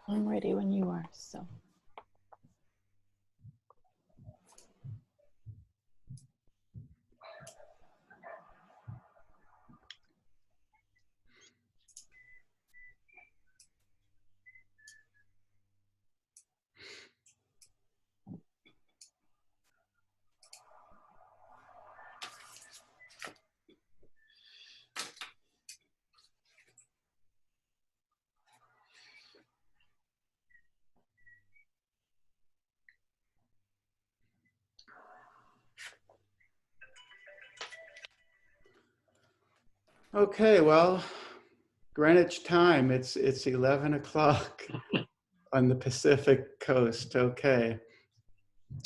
I'm ready when you are, so. Okay, well, Greenwich time, it's 11 o'clock on the Pacific coast. Okay.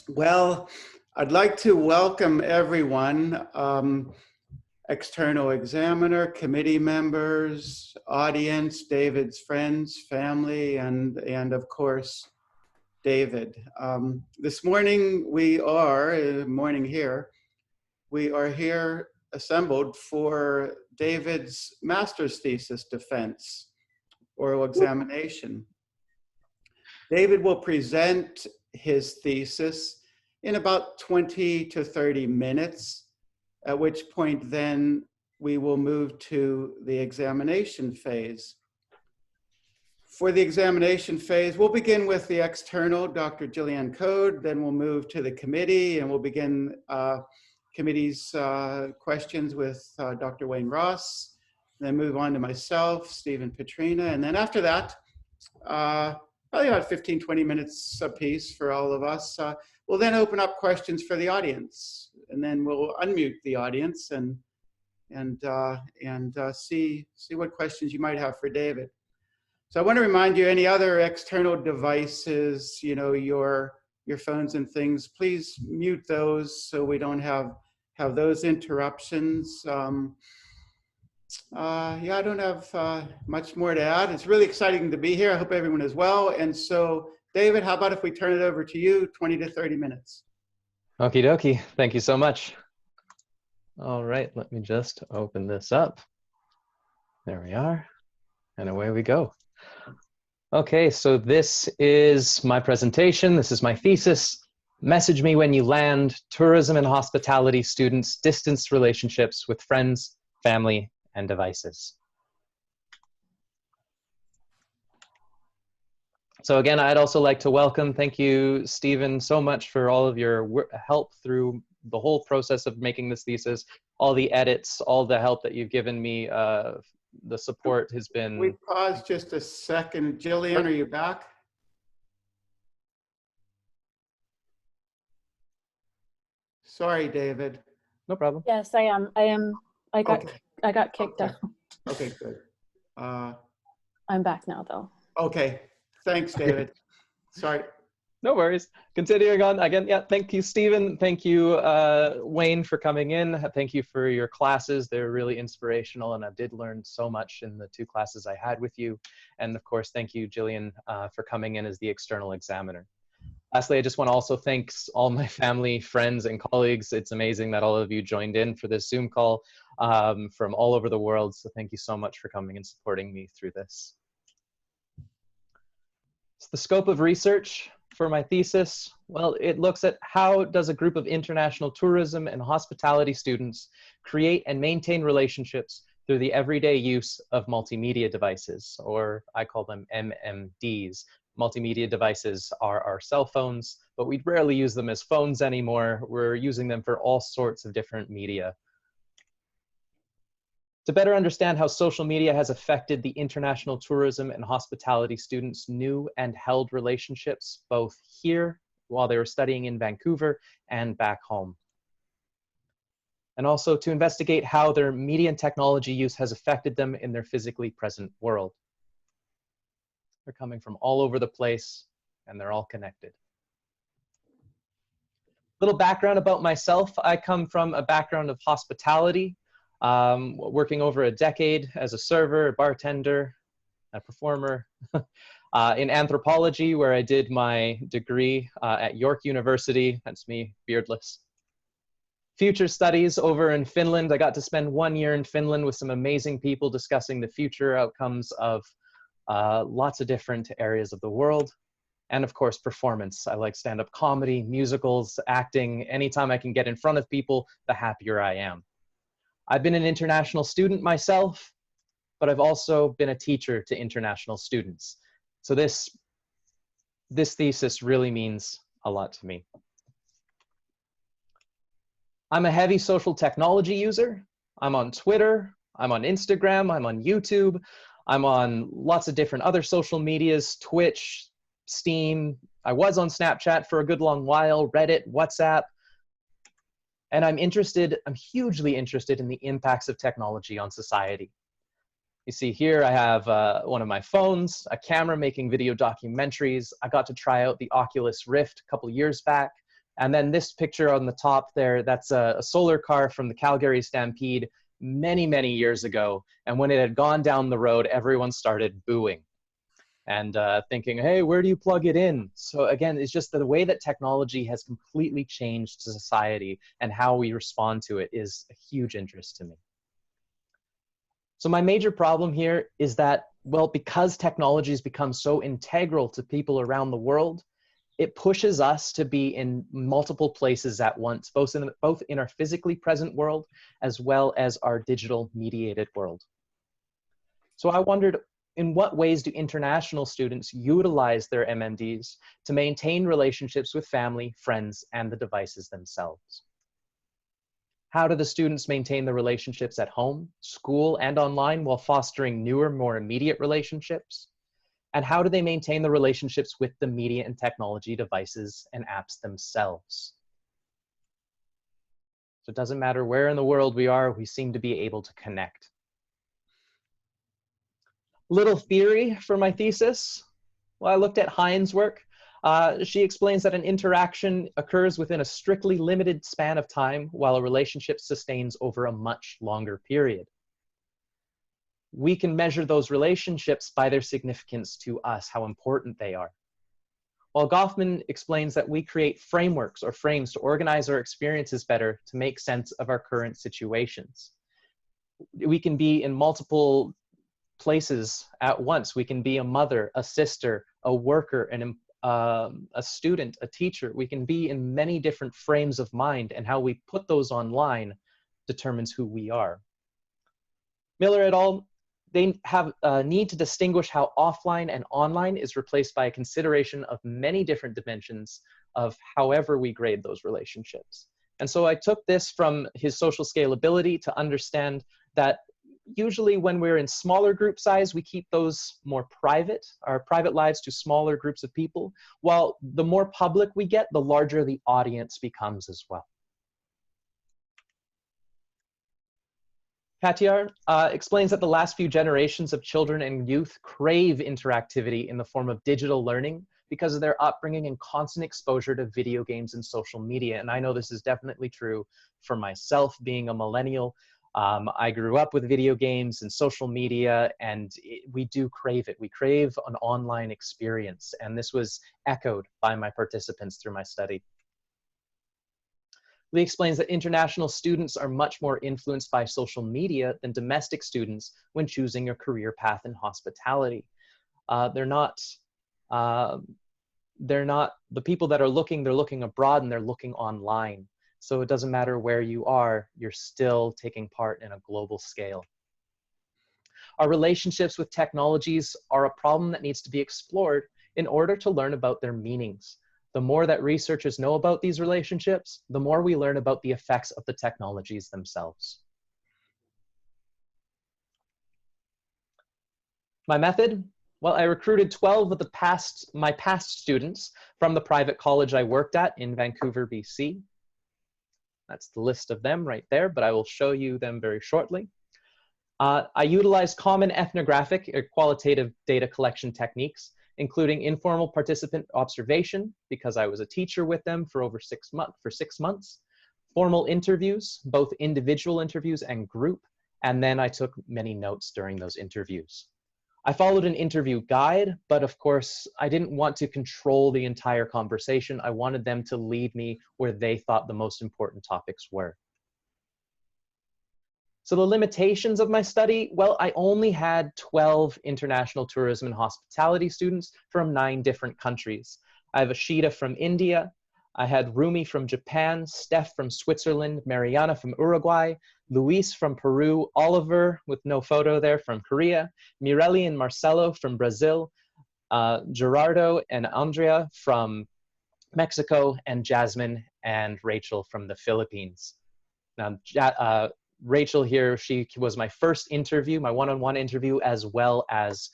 Well, I'd like to welcome everyone, external examiner, committee members, audience, David's friends, family, and of course, David. This morning we are here assembled for David's master's thesis defense, oral examination. David will present his thesis in about 20 to 30 minutes, at which point then we will move to the examination phase. For the examination phase, we'll begin with the external, Dr. Gillian Code, then we'll move to the committee and we'll begin committee's questions with Dr. Wayne Ross, then move on to myself, Stephen Petrina, and then after that, probably about 15, 20 minutes apiece for all of us. We'll then open up questions for the audience, and then we'll unmute the audience and see what questions you might have for David. So I want to remind you, any other external devices, you know, your phones and things, please mute those so we don't have those interruptions. Yeah, I don't have much more to add. It's really exciting to be here. I hope everyone is well. And so, David, how about if we turn it over to you, 20 to 30 minutes? Okie dokie. Thank you so much. All right, let me just open this up. There we are. And away we go. Okay, so this is my presentation. This is my thesis. Message me when you land, tourism and hospitality students, distance relationships with friends, family, and devices. So again, I'd also like to welcome, thank you, Stephen, so much for all of your help through the whole process of making this thesis, all the edits, all the help that you've given me. The support has been... We paused just a second. Jillian, are you back? Sorry, David. No problem. Yes, I am. I got kicked out. Okay, good. I'm back now, though. Okay, thanks, David. Sorry. No worries. Continuing on again. Yeah, thank you, Stephen. Thank you, Wayne, for coming in. Thank you for your classes. They're really inspirational, and I did learn so much in the 2 classes I had with you. And of course, thank you, Jillian, for coming in as the external examiner. Lastly, I just want to also thank all my family, friends, and colleagues. It's amazing that all of you joined in for this Zoom call from all over the world. So thank you so much for coming and supporting me through this. So the scope of research for my thesis, well, it looks at how does a group of international tourism and hospitality students create and maintain relationships through the everyday use of multimedia devices, or I call them MMDs. Multimedia devices are our cell phones, but we rarely use them as phones anymore. We're using them for all sorts of different media. To better understand how social media has affected the international tourism and hospitality students' new and held relationships, both here while they were studying in Vancouver and back home. And also to investigate how their media and technology use has affected them in their physically present world. They're coming from all over the place, and they're all connected. Little background about myself. I come from a background of hospitality, working over a decade as a server, a bartender, a performer, in anthropology, where I did my degree at York University. That's me, beardless. Future studies over in Finland. I got to spend 1 year in Finland with some amazing people discussing the future outcomes of lots of different areas of the world. And of course, performance. I like stand-up comedy, musicals, acting. Anytime I can get in front of people, the happier I am. I've been an international student myself, but I've also been a teacher to international students. So this thesis really means a lot to me. I'm a heavy social technology user. I'm on Twitter, I'm on Instagram, I'm on YouTube, I'm on lots of different other social medias, Twitch, Steam. I was on Snapchat for a good long while, Reddit, WhatsApp. And I'm hugely interested in the impacts of technology on society. You see here, I have one of my phones, a camera making video documentaries. I got to try out the Oculus Rift a couple years back. And then this picture on the top there, that's a solar car from the Calgary Stampede many, many years ago. And when it had gone down the road, everyone started booing and thinking, hey, where do you plug it in? So again, it's just the way that technology has completely changed society and how we respond to it is a huge interest to me. So my major problem here is that, well, because technology has become so integral to people around the world, it pushes us to be in multiple places at once, both in our physically present world as well as our digital mediated world. So I wondered, in what ways do international students utilize their MMDs to maintain relationships with family, friends, and the devices themselves? How do the students maintain the relationships at home, school, and online while fostering newer, more immediate relationships? And how do they maintain the relationships with the media and technology devices and apps themselves? So it doesn't matter where in the world we are, we seem to be able to connect. Little theory for my thesis. Well, I looked at Hein's work. She explains that an interaction occurs within a strictly limited span of time, while a relationship sustains over a much longer period. We can measure those relationships by their significance to us, how important they are. While Goffman explains that we create frameworks or frames to organize our experiences better to make sense of our current situations. We can be in multiple places at once. We can be a mother, a sister, a worker, a student, a teacher. We can be in many different frames of mind, and how we put those online determines who we are. Miller et al., they have a need to distinguish how offline and online is replaced by a consideration of many different dimensions of however we grade those relationships. And so I took this from his social scalability to understand that usually when we're in smaller group size, we keep those more private, our private lives to smaller groups of people, while the more public we get, the larger the audience becomes as well. Katyar explains that the last few generations of children and youth crave interactivity in the form of digital learning because of their upbringing and constant exposure to video games and social media. And I know this is definitely true for myself, being a millennial. I grew up with video games and social media, and we do crave it. We crave an online experience, and this was echoed by my participants through my study. Lee explains that international students are much more influenced by social media than domestic students when choosing a career path in hospitality. They're not the people that are looking, they're looking abroad and they're looking online. So it doesn't matter where you are, you're still taking part in a global scale. Our relationships with technologies are a problem that needs to be explored in order to learn about their meanings. The more that researchers know about these relationships, the more we learn about the effects of the technologies themselves. My method? Well, I recruited 12 of my past students from the private college I worked at in Vancouver, BC. That's the list of them right there, but I will show you them very shortly. I utilized common ethnographic or qualitative data collection techniques, including informal participant observation, because I was a teacher with them for 6 months, formal interviews, both individual interviews and group, and then I took many notes during those interviews. I followed an interview guide, but of course, I didn't want to control the entire conversation. I wanted them to lead me where they thought the most important topics were. So the limitations of my study, well, I only had 12 international tourism and hospitality students from 9 different countries. I have Ashita from India. I had Rumi from Japan, Steph from Switzerland, Mariana from Uruguay, Luis from Peru, Oliver, with no photo there, from Korea, Mirelli and Marcelo from Brazil, Gerardo and Andrea from Mexico, and Jasmine and Rachel from the Philippines. Now, Rachel here, she was my first interview, my one-on-one interview, as well as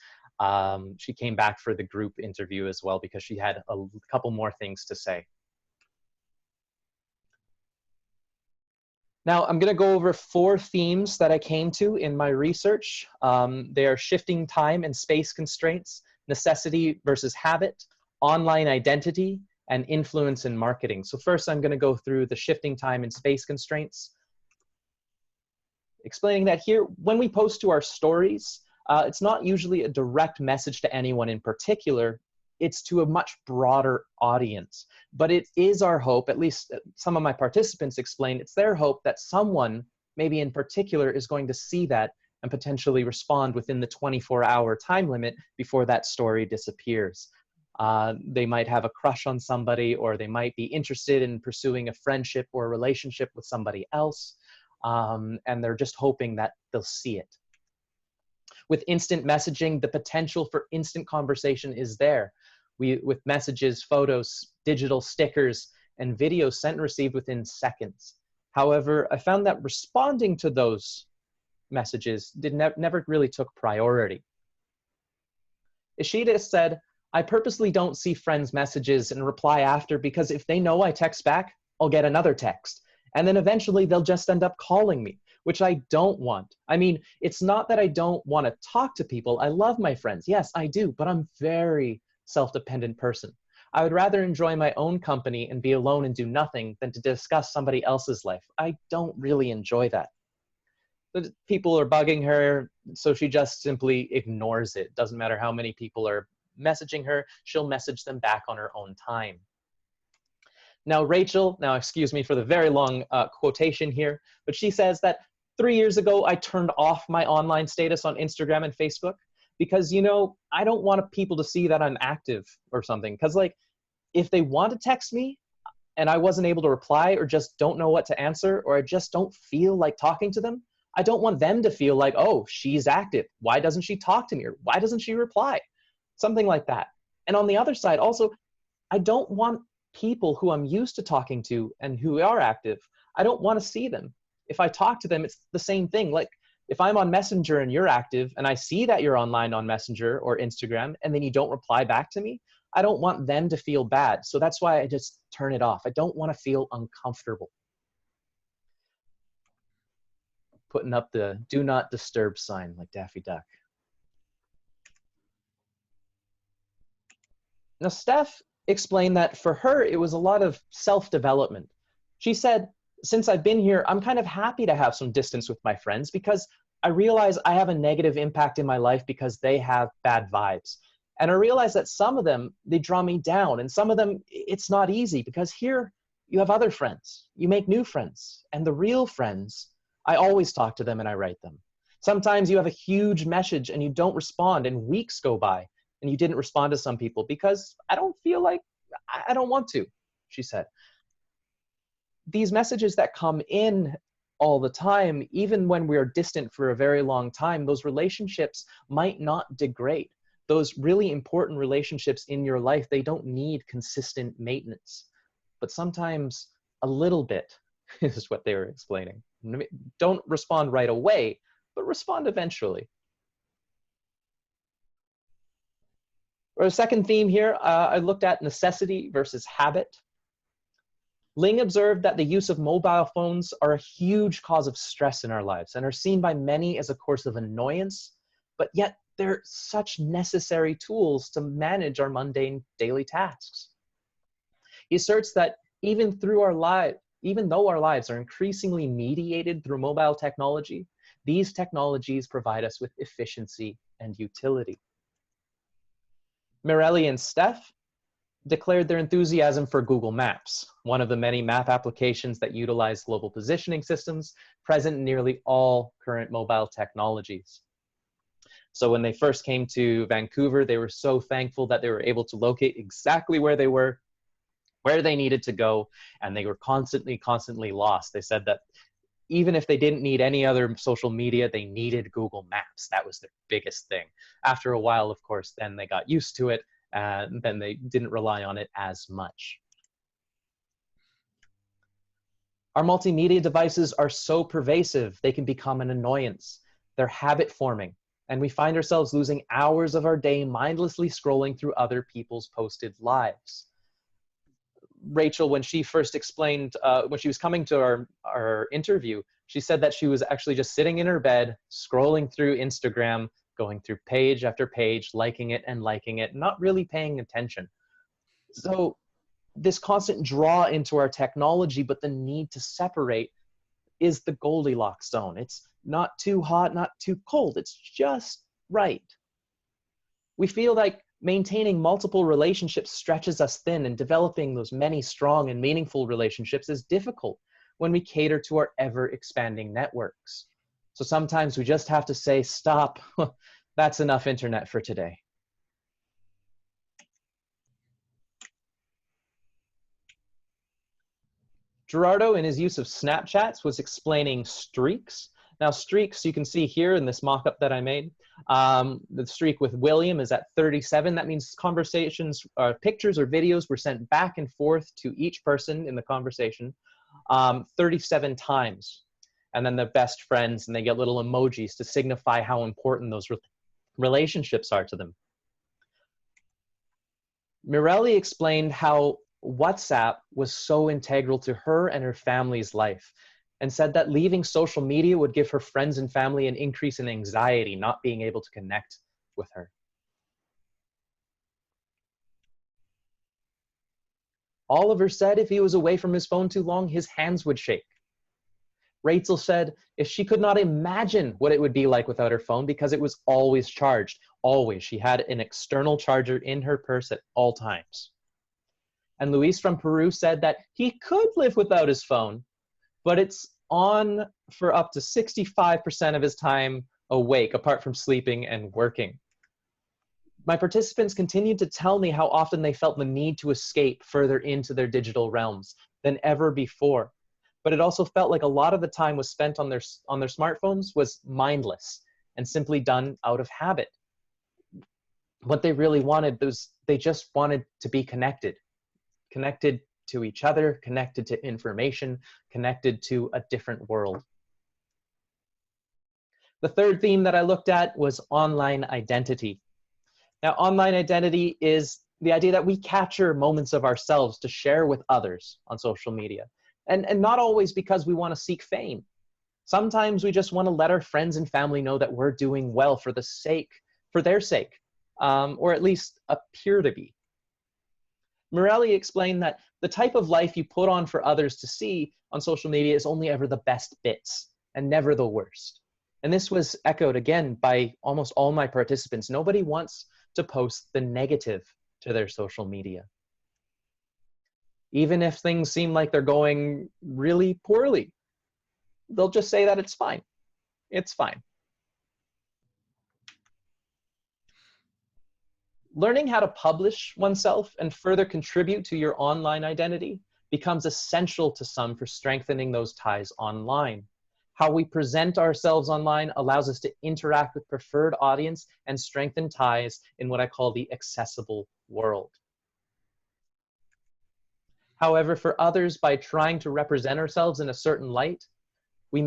she came back for the group interview as well because she had a couple more things to say. Now, I'm going to go over 4 themes that I came to in my research. They are shifting time and space constraints, necessity versus habit, online identity, and influence in marketing. So first, I'm going to go through the shifting time and space constraints. Explaining that here, when we post to our stories, it's not usually a direct message to anyone in particular. It's to a much broader audience. But it is our hope, at least some of my participants explained, it's their hope that someone, maybe in particular, is going to see that and potentially respond within the 24-hour time limit before that story disappears. They might have a crush on somebody, or they might be interested in pursuing a friendship or a relationship with somebody else. And they're just hoping that they'll see it. With instant messaging, the potential for instant conversation is there. With messages, photos, digital stickers, and videos sent and received within seconds. However, I found that responding to those messages never really took priority. Ishida said, I purposely don't see friends' messages and reply after because if they know I text back, I'll get another text. And then eventually they'll just end up calling me, which I don't want. I mean, it's not that I don't want to talk to people. I love my friends. Yes, I do, but I'm very self-dependent person. I would rather enjoy my own company and be alone and do nothing than to discuss somebody else's life. I don't really enjoy that. But people are bugging her, so she just simply ignores it. Doesn't matter how many people are messaging her, she'll message them back on her own time. Now, Rachel, now excuse me for the very long quotation here, but she says that 3 years ago, I turned off my online status on Instagram and Facebook because, you know, I don't want people to see that I'm active or something. Because, like, if they want to text me and I wasn't able to reply or just don't know what to answer or I just don't feel like talking to them, I don't want them to feel like, oh, she's active. Why doesn't she talk to me? Or why doesn't she reply? Something like that. And on the other side, also, I don't want people who I'm used to talking to and who are active, I don't want to see them. If I talk to them, it's the same thing. Like if I'm on Messenger and you're active and I see that you're online on Messenger or Instagram and then you don't reply back to me, I don't want them to feel bad. So that's why I just turn it off. I don't want to feel uncomfortable. Putting up the do not disturb sign like Daffy Duck. Now, Steph explained that for her, it was a lot of self-development. She said, since I've been here, I'm kind of happy to have some distance with my friends because I realize I have a negative impact in my life because they have bad vibes. And I realize that some of them, they draw me down, and some of them, it's not easy because here you have other friends, you make new friends, and the real friends, I always talk to them and I write them. Sometimes you have a huge message and you don't respond and weeks go by and you didn't respond to some people because I don't feel like, I don't want to, she said. These messages that come in all the time, even when we're distant for a very long time, those relationships might not degrade. Those really important relationships in your life, they don't need consistent maintenance. But sometimes a little bit is what they were explaining. Don't respond right away, but respond eventually. For a second theme here, I looked at necessity versus habit. Ling observed that the use of mobile phones are a huge cause of stress in our lives and are seen by many as a source of annoyance, but yet they're such necessary tools to manage our mundane daily tasks. He asserts that even though our lives are increasingly mediated through mobile technology, these technologies provide us with efficiency and utility. Mirelli and Steph, declared their enthusiasm for Google Maps, one of the many map applications that utilize global positioning systems present in nearly all current mobile technologies. So when they first came to Vancouver, they were so thankful that they were able to locate exactly where they were, where they needed to go, and they were constantly lost. They said that even if they didn't need any other social media, they needed Google Maps. That was their biggest thing. After a while, of course, then they got used to it, and then they didn't rely on it as much. Our multimedia devices are so pervasive, they can become an annoyance. They're habit forming, and we find ourselves losing hours of our day mindlessly scrolling through other people's posted lives. Rachel, when she first explained, when she was coming to our interview, she said that she was actually just sitting in her bed, scrolling through Instagram, going through page after page, liking it, not really paying attention. So this constant draw into our technology, but the need to separate is the Goldilocks zone. It's not too hot, not too cold. It's just right. We feel like maintaining multiple relationships stretches us thin, and developing those many strong and meaningful relationships is difficult when we cater to our ever-expanding networks. So sometimes we just have to say, stop, that's enough internet for today. Gerardo, in his use of Snapchats, was explaining streaks. Now, streaks, you can see here in this mock-up that I made, the streak with William is at 37. That means conversations, pictures or videos were sent back and forth to each person in the conversation 37 times. And then they're best friends, and they get little emojis to signify how important those relationships are to them. Mirelli explained how WhatsApp was so integral to her and her family's life, and said that leaving social media would give her friends and family an increase in anxiety, not being able to connect with her. Oliver said if he was away from his phone too long, his hands would shake. Rachel said if she could not imagine what it would be like without her phone because it was always charged, always. She had an external charger in her purse at all times. And Luis from Peru said that he could live without his phone, but it's on for up to 65% of his time awake, apart from sleeping and working. My participants continued to tell me how often they felt the need to escape further into their digital realms than ever before. But it also felt like a lot of the time was spent on their smartphones was mindless and simply done out of habit. What they really wanted was they just wanted to be connected to each other, connected to information, connected to a different world. The third theme that I looked at was online identity. Now, online identity is the idea that we capture moments of ourselves to share with others on social media. And not always because we want to seek fame. Sometimes we just want to let our friends and family know that we're doing well for their sake, or at least appear to be. Morelli explained that the type of life you put on for others to see on social media is only ever the best bits and never the worst. And this was echoed again by almost all my participants. Nobody wants to post the negative to their social media. Even if things seem like they're going really poorly, they'll just say that it's fine. It's fine. Learning how to publish oneself and further contribute to your online identity becomes essential to some for strengthening those ties online. How we present ourselves online allows us to interact with preferred audience and strengthen ties in what I call the accessible world. However, for others, by trying to represent ourselves in a certain light, we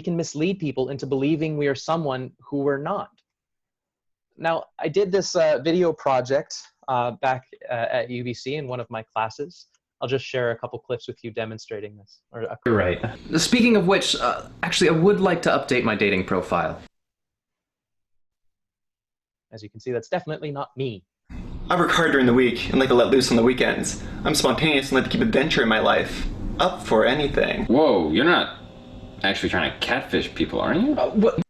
can mislead people into believing we are someone who we're not. Now, I did this video project back at UBC in one of my classes. I'll just share a couple clips with you demonstrating this. You're right. Speaking of which, actually, I would like to update my dating profile. As you can see, that's definitely not me. I work hard during the week and like to let loose on the weekends. I'm spontaneous and like to keep adventure in my life. Up for anything. Whoa, you're not actually trying to catfish people, are you? What?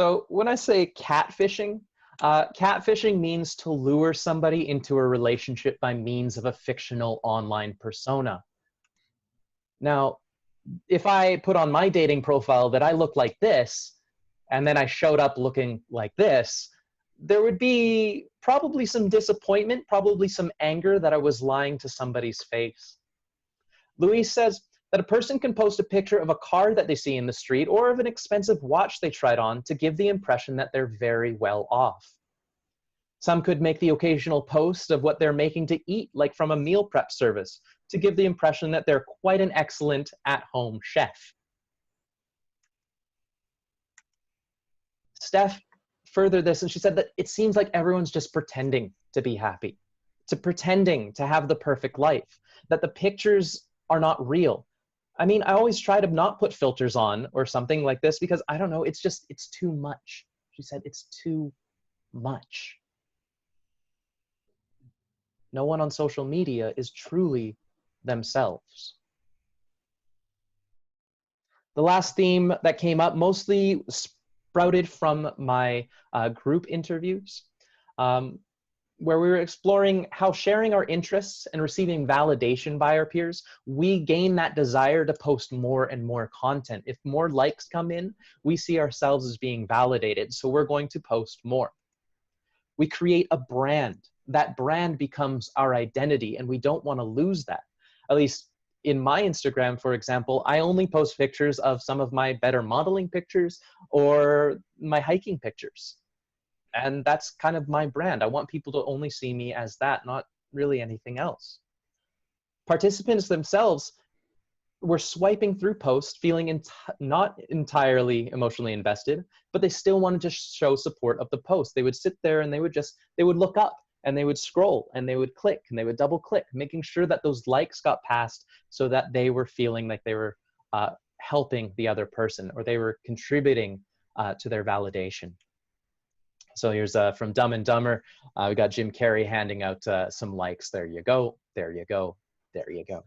So when I say catfishing, Catfishing means to lure somebody into a relationship by means of a fictional online persona. Now, if I put on my dating profile that I look like this, and then I showed up looking like this, there would be probably some disappointment, probably some anger that I was lying to somebody's face. Louise says that a person can post a picture of a car that they see in the street or of an expensive watch they tried on to give the impression that they're very well off. Some could make the occasional post of what they're making to eat, like from a meal prep service, to give the impression that they're quite an excellent at-home chef. Steph furthered this, and she said that it seems like everyone's just pretending to be happy, to pretending to have the perfect life, that the pictures are not real. I mean, I always try to not put filters on or something like this because I don't know, it's too much. She said it's too much. No one on social media is truly themselves. The last theme that came up mostly sprouted from my group interviews, where we were exploring how sharing our interests and receiving validation by our peers, we gain that desire to post more and more content. If more likes come in, we see ourselves as being validated, so we're going to post more. We create a brand. That brand becomes our identity, and we don't want to lose that. At least in my Instagram, for example, I only post pictures of some of my better modeling pictures or my hiking pictures. And that's kind of my brand. I want people to only see me as that, not really anything else. Participants themselves were swiping through posts, feeling not entirely emotionally invested, but they still wanted to show support of the post. They would sit there and they would look up and they would scroll and they would click and they would double click, making sure that those likes got passed so that they were feeling like they were helping the other person or they were contributing to their validation. So here's from Dumb and Dumber. We got Jim Carrey handing out some likes. There you go, there you go, there you go.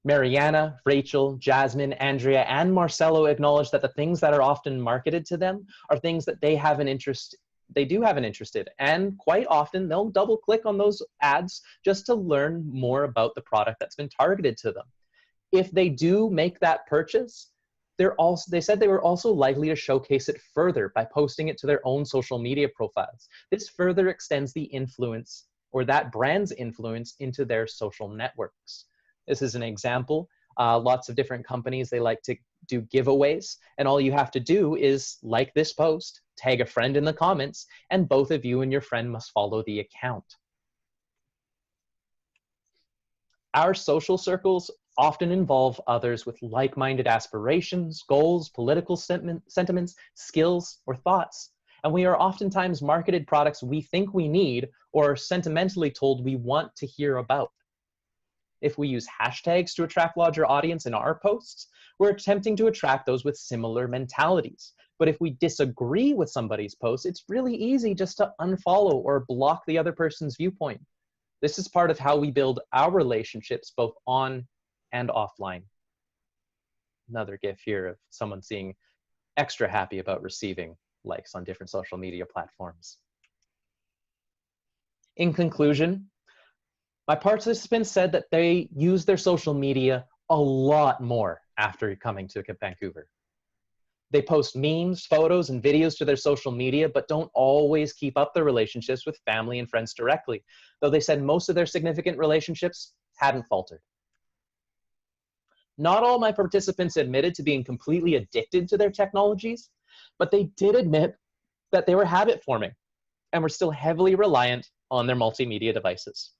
Mariana, Rachel, Jasmine, Andrea, and Marcelo acknowledge that the things that are often marketed to them are things that they have an interest, they do have an interest in. And quite often they'll double click on those ads just to learn more about the product that's been targeted to them. If they do make that purchase, they said they were also likely to showcase it further by posting it to their own social media profiles. This further extends the influence or that brand's influence into their social networks. This is an example. Lots of different companies, they like to do giveaways, and all you have to do is like this post, tag a friend in the comments, and both of you and your friend must follow the account. Our social circles often involve others with like-minded aspirations, goals, political sentiments, skills, or thoughts. And we are oftentimes marketed products we think we need or are sentimentally told we want to hear about. If we use hashtags to attract larger audience in our posts, we're attempting to attract those with similar mentalities. But if we disagree with somebody's post, it's really easy just to unfollow or block the other person's viewpoint. This is part of how we build our relationships both on and offline. Another GIF here of someone seeing extra happy about receiving likes on different social media platforms. In conclusion, my participants said that they use their social media a lot more after coming to Vancouver. They post memes, photos, and videos to their social media, but don't always keep up their relationships with family and friends directly, though they said most of their significant relationships hadn't faltered. Not all my participants admitted to being completely addicted to their technologies, but they did admit that they were habit forming and were still heavily reliant on their multimedia devices.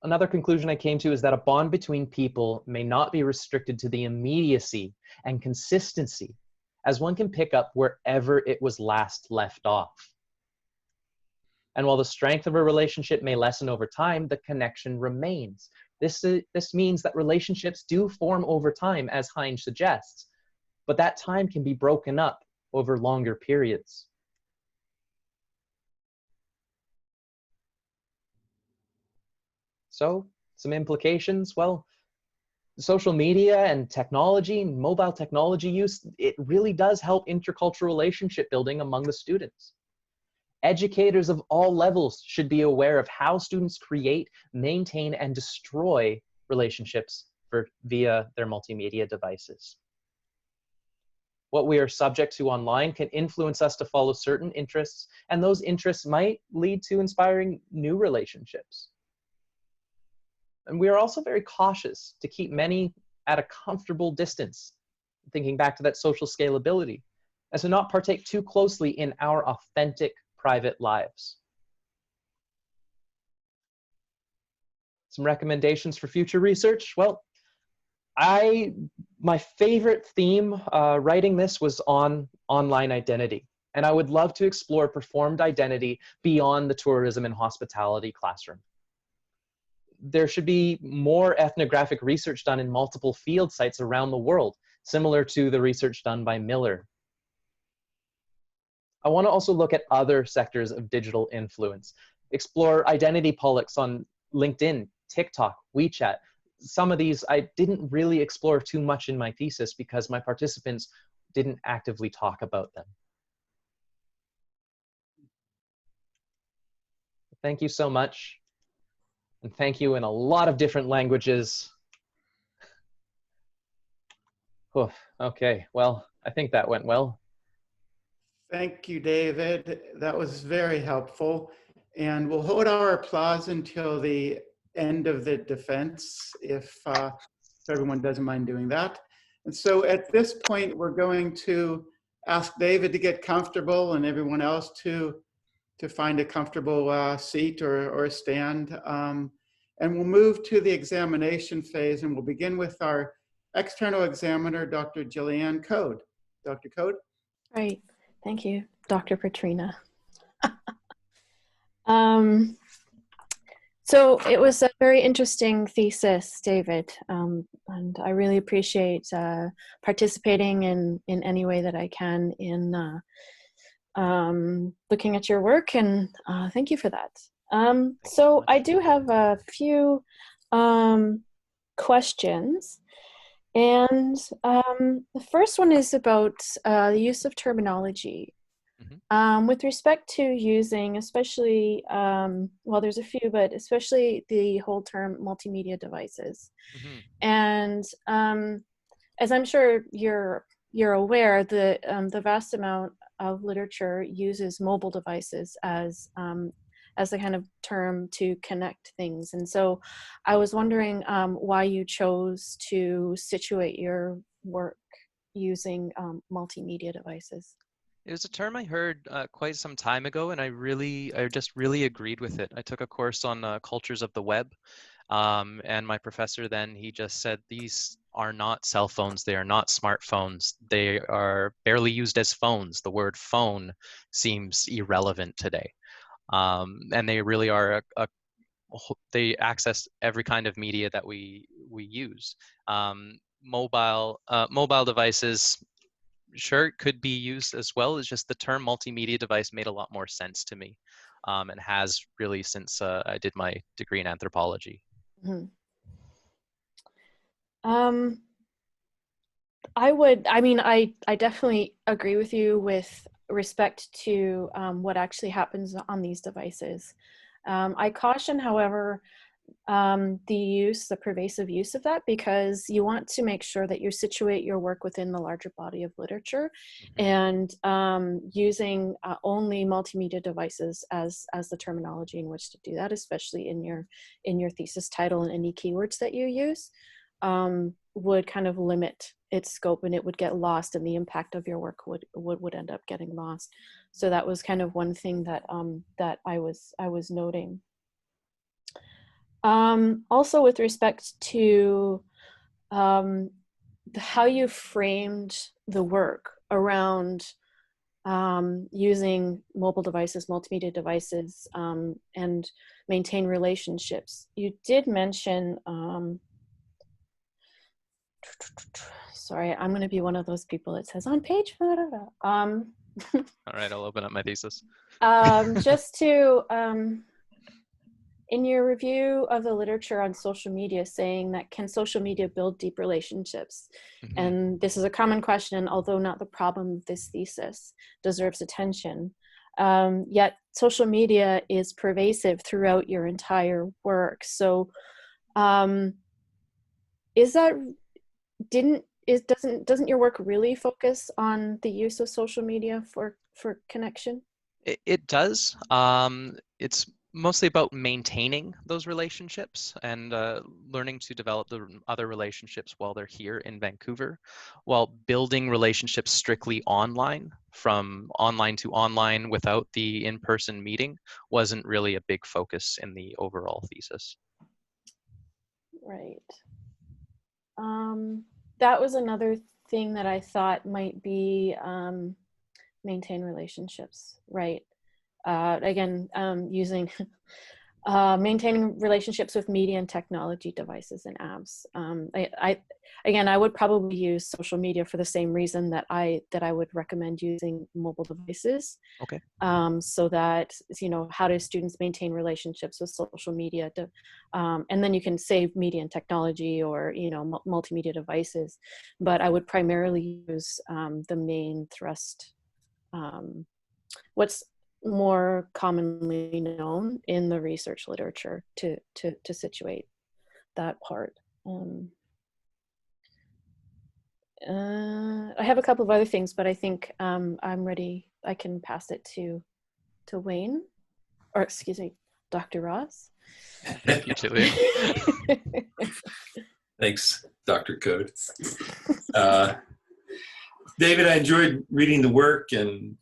Another conclusion I came to is that a bond between people may not be restricted to the immediacy and consistency, as one can pick up wherever it was last left off. And while the strength of a relationship may lessen over time, the connection remains. This means that relationships do form over time, as Heinz suggests, but that time can be broken up over longer periods. So, some implications. Well, social media and technology, mobile technology use, it really does help intercultural relationship building among the students. Educators of all levels should be aware of how students create, maintain, and destroy relationships via their multimedia devices. What we are subject to online can influence us to follow certain interests, and those interests might lead to inspiring new relationships. And we are also very cautious to keep many at a comfortable distance, thinking back to that social scalability, as to not partake too closely in our authentic private lives. Some recommendations for future research. Well, my favorite theme writing this was on online identity. And I would love to explore performed identity beyond the tourism and hospitality classroom. There should be more ethnographic research done in multiple field sites around the world, similar to the research done by Miller. I want to also look at other sectors of digital influence, explore identity politics on LinkedIn, TikTok, WeChat. Some of these I didn't really explore too much in my thesis because my participants didn't actively talk about them. Thank you so much. And thank you in a lot of different languages. Oof, okay, well, I think that went well. Thank you, David. That was very helpful. And we'll hold our applause until the end of the defense, if everyone doesn't mind doing that. And so at this point, we're going to ask David to get comfortable and everyone else to find a comfortable seat or a stand. And we'll move to the examination phase, and we'll begin with our external examiner, Dr. Jillian Code. Dr. Code? Right. Thank you, Dr. Petrina. So it was a very interesting thesis, David, and I really appreciate participating in any way that I can in looking at your work, and thank you for that. So I do have a few questions. And the first one is about the use of terminology. With respect to using, especially, well, there's a few, but especially the whole term multimedia devices. And as I'm sure you're aware, the vast amount of literature uses mobile devices as the kind of term to connect things. And so I was wondering why you chose to situate your work using multimedia devices. It was a term I heard quite some time ago, and I just really agreed with it. I took a course on cultures of the web, and my professor then, he just said, these are not cell phones, they are not smartphones, they are barely used as phones. The word phone seems irrelevant today. And they really are they access every kind of media that we use. Mobile devices, sure, it could be used as well. It's just the term multimedia device made a lot more sense to me, and has really since I did my degree in anthropology. I definitely agree with you with respect to what actually happens on these devices. I caution, however, the pervasive use of that, because you want to make sure that you situate your work within the larger body of literature, and using only multimedia devices as the terminology in which to do that, especially in your thesis title and any keywords that you use, would kind of limit its scope, and it would get lost, and the impact of your work would end up getting lost. So that was kind of one thing that that I was noting. Also, with respect to how you framed the work around using mobile devices, multimedia devices, and maintain relationships, you did mention, sorry, I'm going to be one of those people that says on page, all right, I'll open up my thesis. Just to, In your review of the literature on social media saying that can social media build deep relationships? Mhm. And this is a common question, although not the problem of this thesis, deserves attention. Yet social media is pervasive throughout your entire work. So doesn't your work really focus on the use of social media for connection? It does. It's mostly about maintaining those relationships and learning to develop the other relationships while they're here in Vancouver, while building relationships strictly online, from online to online without the in-person meeting, wasn't really a big focus in the overall thesis. Right. That was another thing that I thought might be maintain relationships, right? Again, using maintaining relationships with media and technology devices and apps. I would probably use social media for the same reason that I would recommend using mobile devices. Okay. So that, you know, how do students maintain relationships with social media and then you can save media and technology or, you know, multimedia devices. But I would primarily use the main thrust, what's more commonly known in the research literature to situate that part. I have a couple of other things, but I think I'm ready. I can pass it to Wayne, or excuse me, Dr. Ross. Thank you, Jillian. Thanks, Dr. Code. David, I enjoyed reading the work, and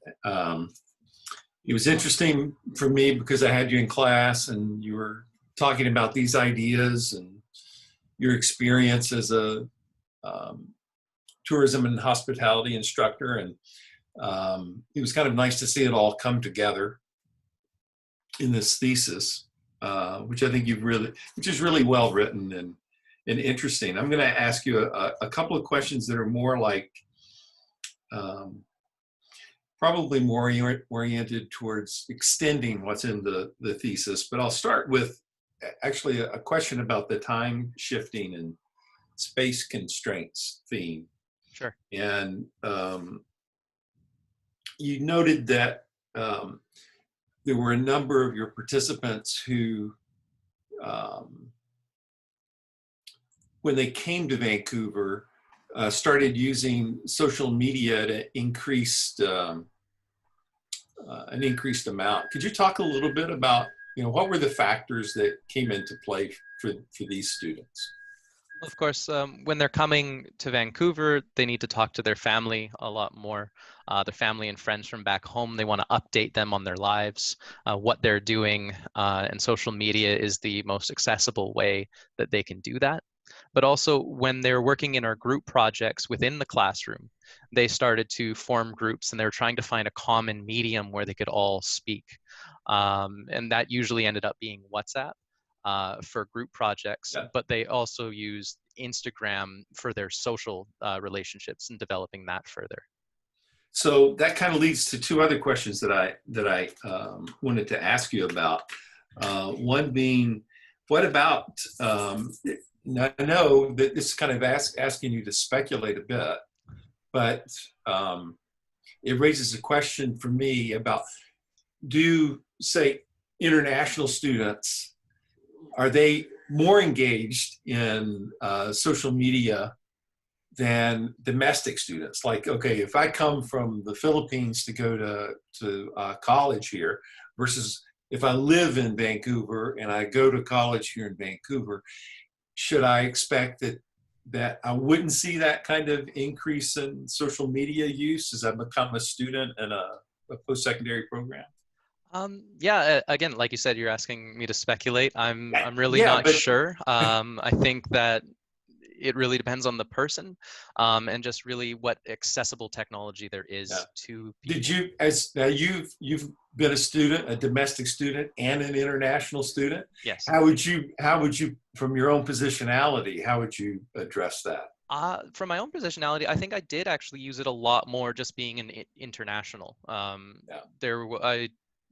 it was interesting for me because I had you in class and you were talking about these ideas and your experience as a tourism and hospitality instructor. And it was kind of nice to see it all come together in this thesis, which I think which is really well written and interesting. I'm going to ask you a couple of questions that are more like, probably more oriented towards extending what's in the thesis, but I'll start with actually a question about the time shifting and space constraints theme. Sure. And you noted that there were a number of your participants who, when they came to Vancouver, started using social media to increase an increased amount. Could you talk a little bit about, you know, what were the factors that came into play for these students? Of course, when they're coming to Vancouver, they need to talk to their family a lot more. Their family and friends from back home, they want to update them on their lives, what they're doing, and social media is the most accessible way that they can do that. But also when they're working in our group projects within the classroom, they started to form groups and they were trying to find a common medium where they could all speak. And that usually ended up being WhatsApp for group projects, Yeah. but they also used Instagram for their social relationships and developing that further. So that kind of leads to two other questions that I wanted to ask you about. One being, what about, I know that this is kind of asking you to speculate a bit, but it raises a question for me about, do, say, international students, are they more engaged in social media than domestic students? Like, okay, if I come from the Philippines to go to college here versus if I live in Vancouver and I go to college here in Vancouver, should I expect that I wouldn't see that kind of increase in social media use as I become a student in a post-secondary program? Yeah, again, like you said, you're asking me to speculate. I'm really not sure. I think that it really depends on the person, and just really what accessible technology there is to people. Did you, now you've been a student, a domestic student and an international student? Yes. How would you, from your own positionality, how would you address that? From my own positionality, I think I did actually use it a lot more just being an international.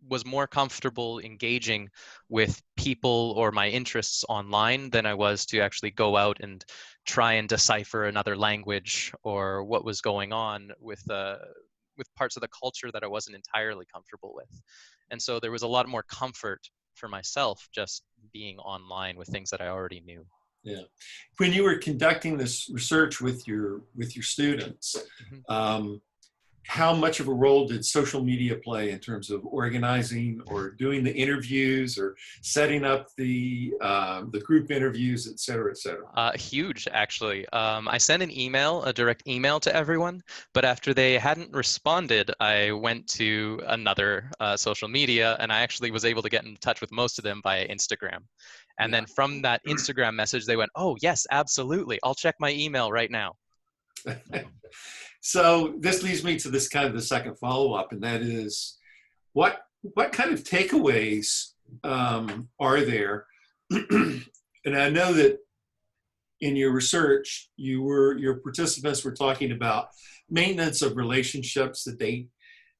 was more comfortable engaging with people or my interests online than I was to actually go out and try and decipher another language or what was going on with parts of the culture that I wasn't entirely comfortable with. And so there was a lot more comfort for myself just being online with things that I already knew. Yeah. When you were conducting this research with your students, how much of a role did social media play in terms of organizing or doing the interviews or setting up the group interviews, et cetera, et cetera? Huge, actually. I sent an email, a direct email to everyone, but after they hadn't responded, I went to another social media, and I actually was able to get in touch with most of them via Instagram. And then from that Instagram message, they went, "Oh, yes, absolutely. I'll check my email right now." So this leads me to this kind of the second follow-up, and that is, what kind of takeaways are there? And I know that in your research, your participants were talking about maintenance of relationships that they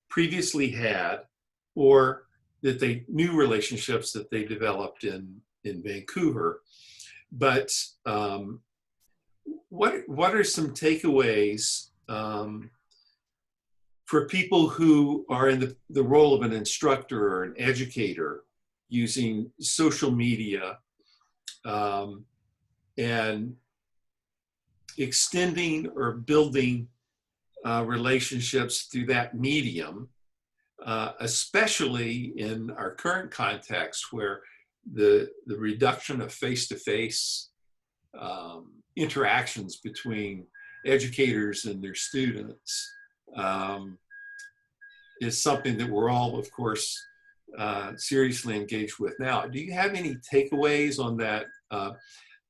previously had, or that they new relationships that they developed in Vancouver. But what are some takeaways for people who are in the role of an instructor or an educator using social media and extending or building relationships through that medium, especially in our current context where the reduction of face-to-face interactions between educators and their students is something that we're all, of course, seriously engaged with now. Do you have any takeaways on that?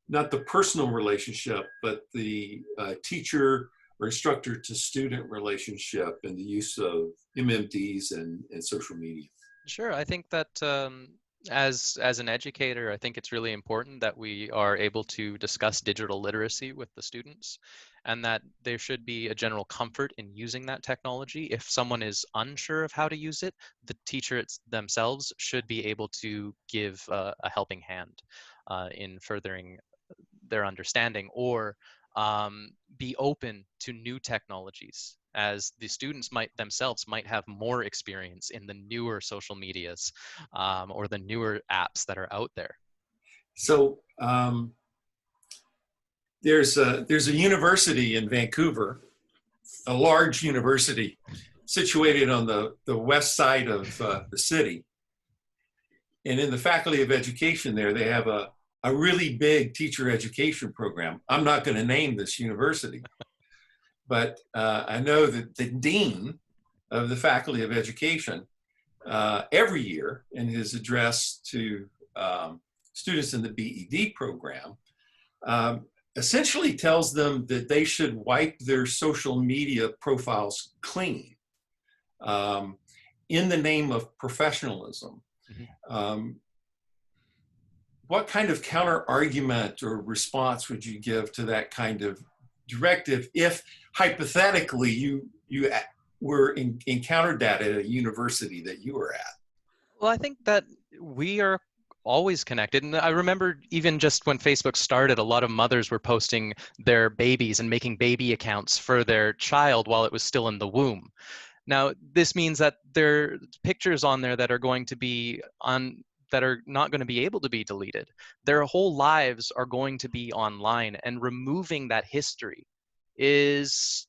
Not the personal relationship, but the teacher or instructor to student relationship and the use of MMDs and social media? Sure. I think that as an educator, I think it's really important that we are able to discuss digital literacy with the students, and that there should be a general comfort in using that technology. If someone is unsure of how to use it, the teacher themselves should be able to give a helping hand in furthering their understanding, or be open to new technologies, as the students themselves might have more experience in the newer social medias or the newer apps that are out there. So there's a university in Vancouver, a large university situated on the west side of the city. And in the Faculty of Education there, they have a really big teacher education program. I'm not going to name this university, but I know that the dean of the Faculty of Education every year in his address to students in the BED program essentially tells them that they should wipe their social media profiles clean in the name of professionalism. What kind of counter argument or response would you give to that kind of directive if hypothetically you encountered that at a university that you were at? Well, I think that we are always connected. And I remember even just when Facebook started, a lot of mothers were posting their babies and making baby accounts for their child while it was still in the womb. Now, this means that there are pictures on there that are going to be that are not going to be able to be deleted. Their whole lives are going to be online, and removing that history is,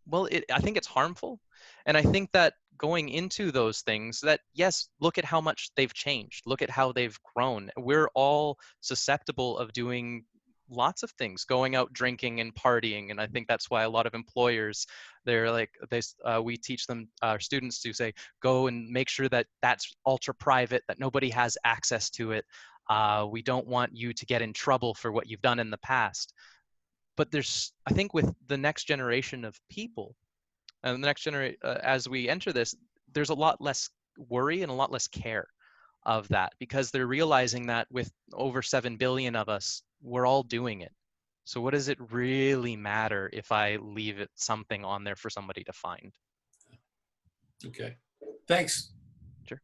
well, I think it's harmful. And I think that going into those things, that yes, look at how much they've changed. Look at how they've grown. We're all susceptible of doing lots of things, going out drinking and partying. And I think that's why a lot of employers, they're like, we teach them, our students, to say, go and make sure that that's ultra private, that nobody has access to it. We don't want you to get in trouble for what you've done in the past. But I think with the next generation of people, and the next generation, as we enter this, there's a lot less worry and a lot less care of that, because they're realizing that with over 7 billion of us, we're all doing it. So what does it really matter if I leave something on there for somebody to find? Okay, thanks. Sure.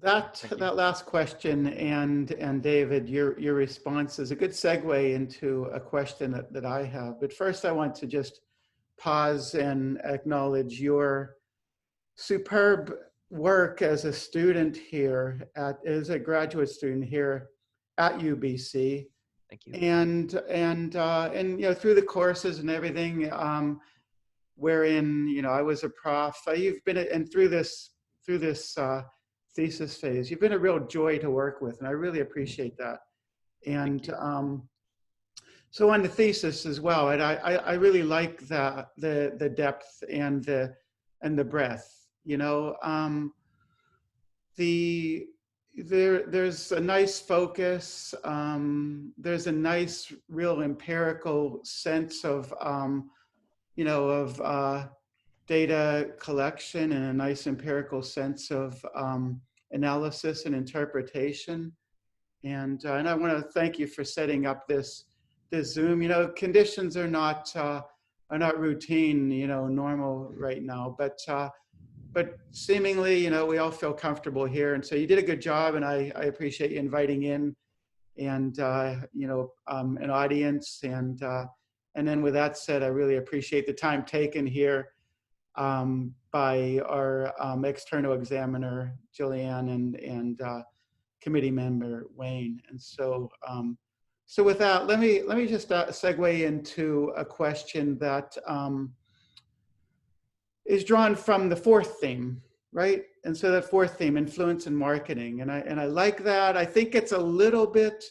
That last question and David, your response is a good segue into a question that I have. But first, I want to just pause and acknowledge your superb work as a student here as a graduate student here at UBC. Thank you. And through the courses and everything, wherein I was a prof. You've been and through this thesis phase, you've been a real joy to work with, and I really appreciate that. And so on the thesis as well, and I really like the depth and the breadth. There's a nice focus. There's a nice, real empirical sense of data collection and a nice empirical sense of analysis and interpretation. And I want to thank you for setting up this Zoom. Conditions are not routine, normal right now, but seemingly, we all feel comfortable here. And so you did a good job, and I appreciate you inviting in and an audience. And then with that said, I really appreciate the time taken here by our external examiner, Jillian, and committee member, Wayne. And so, so with that, let me just segue into a question that is drawn from the fourth theme, right? And so that fourth theme, influence and marketing. And I like that. I think it's a little bit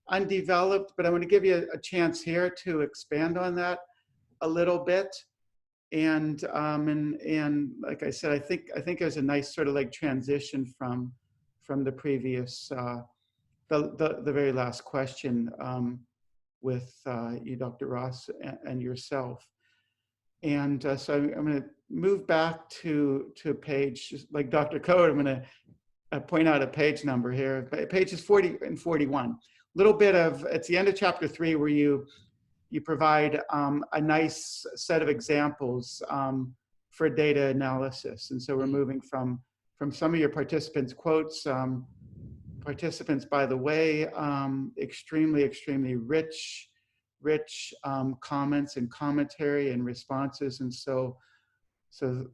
undeveloped, but I want to give you a chance here to expand on that a little bit. And like I said, I think there's a nice sort of like transition from the previous the very last question with you, Dr. Ross, and yourself. And so I'm going to move back to a page, just like Dr. Code. I'm going to point out a page number here, pages 40 and 41. Little bit of, it's the end of chapter 3 where you provide a nice set of examples for data analysis. And so we're moving from some of your participants' quotes. Participants, by the way, extremely rich comments and commentary and responses. And so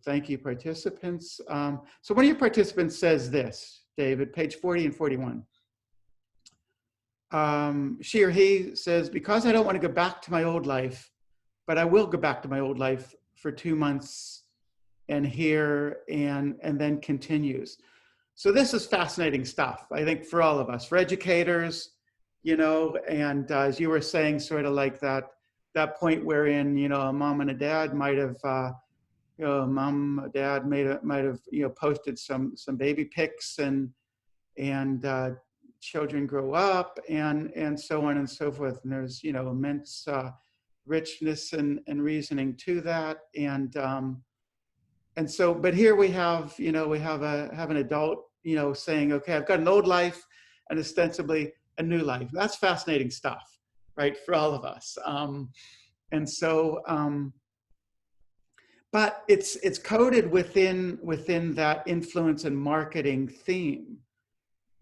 thank you, participants. So one of your participants says this, David, page 40 and 41. She or he says, because I don't want to go back to my old life, but I will go back to my old life for 2 months and then continues. So this is fascinating stuff, I think, for all of us, for educators, and as you were saying, sort of like that point wherein, a mom and a dad might have, mom or dad might have, posted some baby pics and children grow up and so on and so forth. And there's, immense richness and reasoning to that. And so, but here we have, we have an adult, saying, okay, I've got an old life and ostensibly a new life. That's fascinating stuff, right, for all of us. And so, but it's coded within that influence and marketing theme.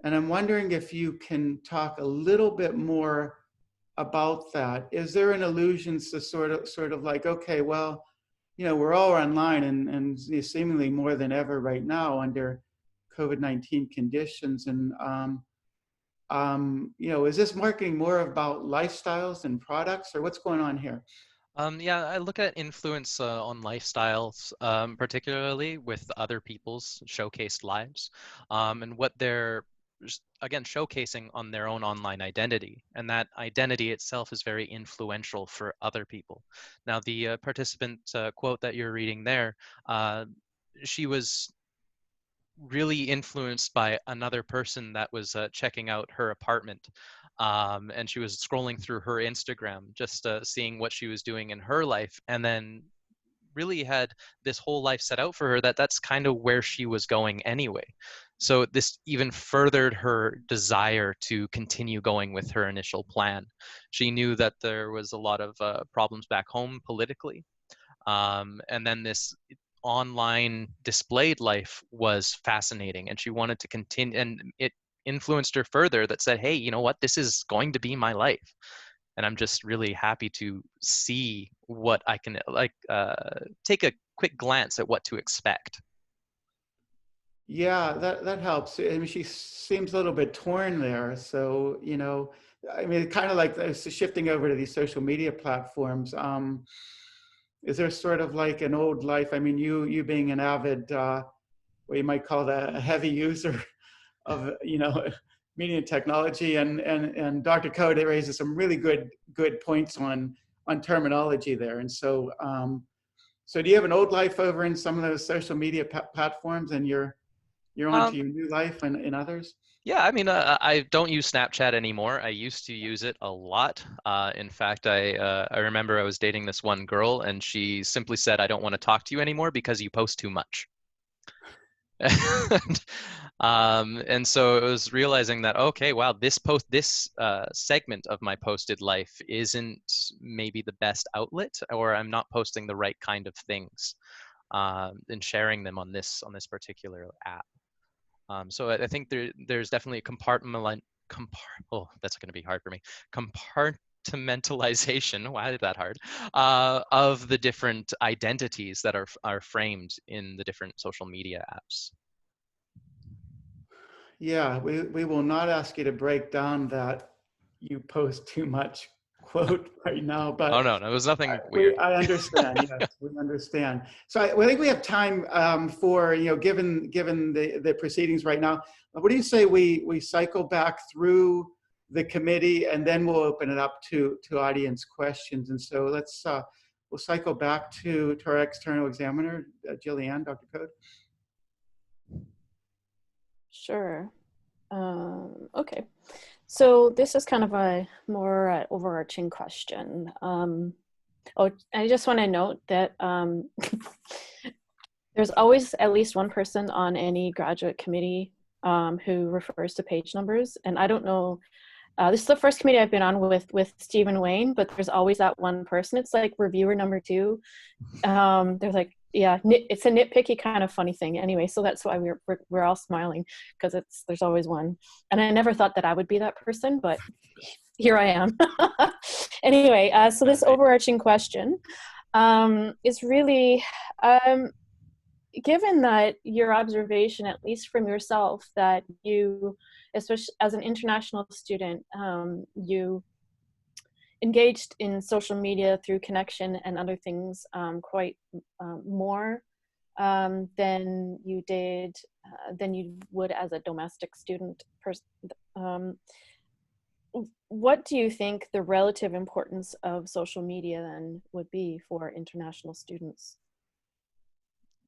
And I'm wondering if you can talk a little bit more about that. Is there an allusion to sort of like, okay, well, we're all online and seemingly more than ever right now under COVID-19 conditions. And, is this marketing more about lifestyles and products, or what's going on here? Yeah, I look at influence on lifestyles, particularly with other people's showcased lives, and what they're, again, showcasing on their own online identity. And that identity itself is very influential for other people. Now, the participant quote that you're reading there, she was really influenced by another person that was checking out her apartment. And she was scrolling through her Instagram, just seeing what she was doing in her life, and then really had this whole life set out for her that's kind of where she was going anyway. So this even furthered her desire to continue going with her initial plan. She knew that there was a lot of problems back home politically. And then this online displayed life was fascinating, and she wanted to continue, and it influenced her further that said, hey, you know what, this is going to be my life. And I'm just really happy to see what I can take a quick glance at what to expect. Yeah, that helps. I mean, she seems a little bit torn there. So, I mean, kind of like shifting over to these social media platforms. Is there sort of like an old life? I mean, you being an avid, what you might call that, a heavy user of, media and technology, and Dr. Code raises some really good points on terminology there. And so, so do you have an old life over in some of those social media platforms, and you're on to your new life in others? Yeah, I mean, I don't use Snapchat anymore. I used to use it a lot. In fact, I remember I was dating this one girl, and she simply said, "I don't want to talk to you anymore because you post too much." And so it was realizing that, okay, wow, this segment of my posted life isn't maybe the best outlet, or I'm not posting the right kind of things and sharing them on this particular app. So I think there's definitely a oh, that's going to be hard for me. Compartmentalization. Why is that hard? Of the different identities that are framed in the different social media apps. Yeah, we will not ask you to break down that you post too much quote right now, but Oh no, it was nothing weird. I understand. Yes, we understand. So I think we have time for, given the proceedings right now. What do you say we cycle back through the committee, and then we'll open it up to audience questions. And so we'll cycle back to our external examiner, Jillian, Dr. Code. Sure. Okay. So this is kind of a more overarching question. I just want to note that there's always at least one person on any graduate committee who refers to page numbers. And I don't know, this is the first committee I've been on with Stephen Wayne, but there's always that one person. It's like reviewer number 2. There's like, yeah, it's a nitpicky kind of funny thing. Anyway, so that's why we're all smiling, because there's always one. And I never thought that I would be that person, but here I am. Anyway, so this overarching question is really, given that your observation, at least from yourself, that you, especially as an international student, you engaged in social media through connection and other things quite more than you would as a domestic student. What do you think the relative importance of social media then would be for international students?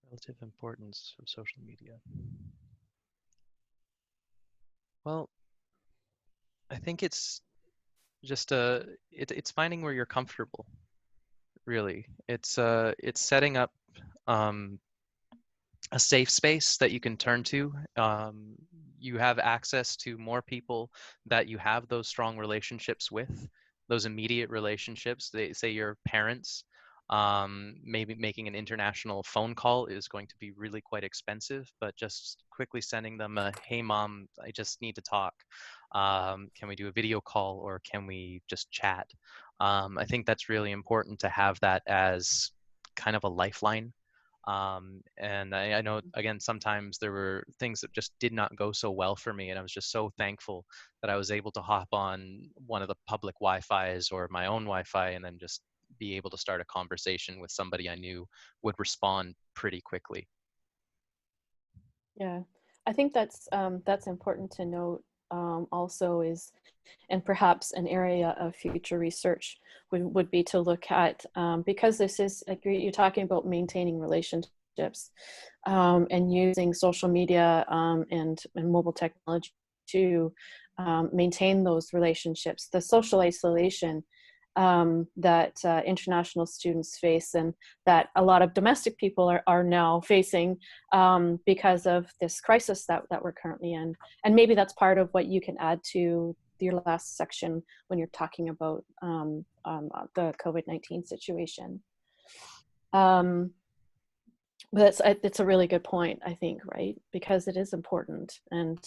Relative importance of social media. Well, I think it's just it's finding where you're comfortable. Really, it's setting up a safe space that you can turn to. You have access to more people that you have those strong relationships with, those immediate relationships. They say your parents. Maybe making an international phone call is going to be really quite expensive, but just quickly sending them a, "Hey mom, I just need to talk. Can we do a video call, or can we just chat?" I think that's really important to have that as kind of a lifeline. And I know, again, sometimes there were things that just did not go so well for me, and I was just so thankful that I was able to hop on one of the public Wi-Fi's or my own Wi-Fi, and then just be able to start a conversation with somebody I knew would respond pretty quickly. Yeah, I think that's important to note. Also is, and perhaps an area of future research would be to look at, because this is, like, you're talking about maintaining relationships and using social media and mobile technology to maintain those relationships. The social isolation that international students face, and that a lot of domestic people are now facing because of this crisis that we're currently in. And maybe that's part of what you can add to your last section when you're talking about the COVID-19 situation. But it's a really good point, I think, right? Because it is important, and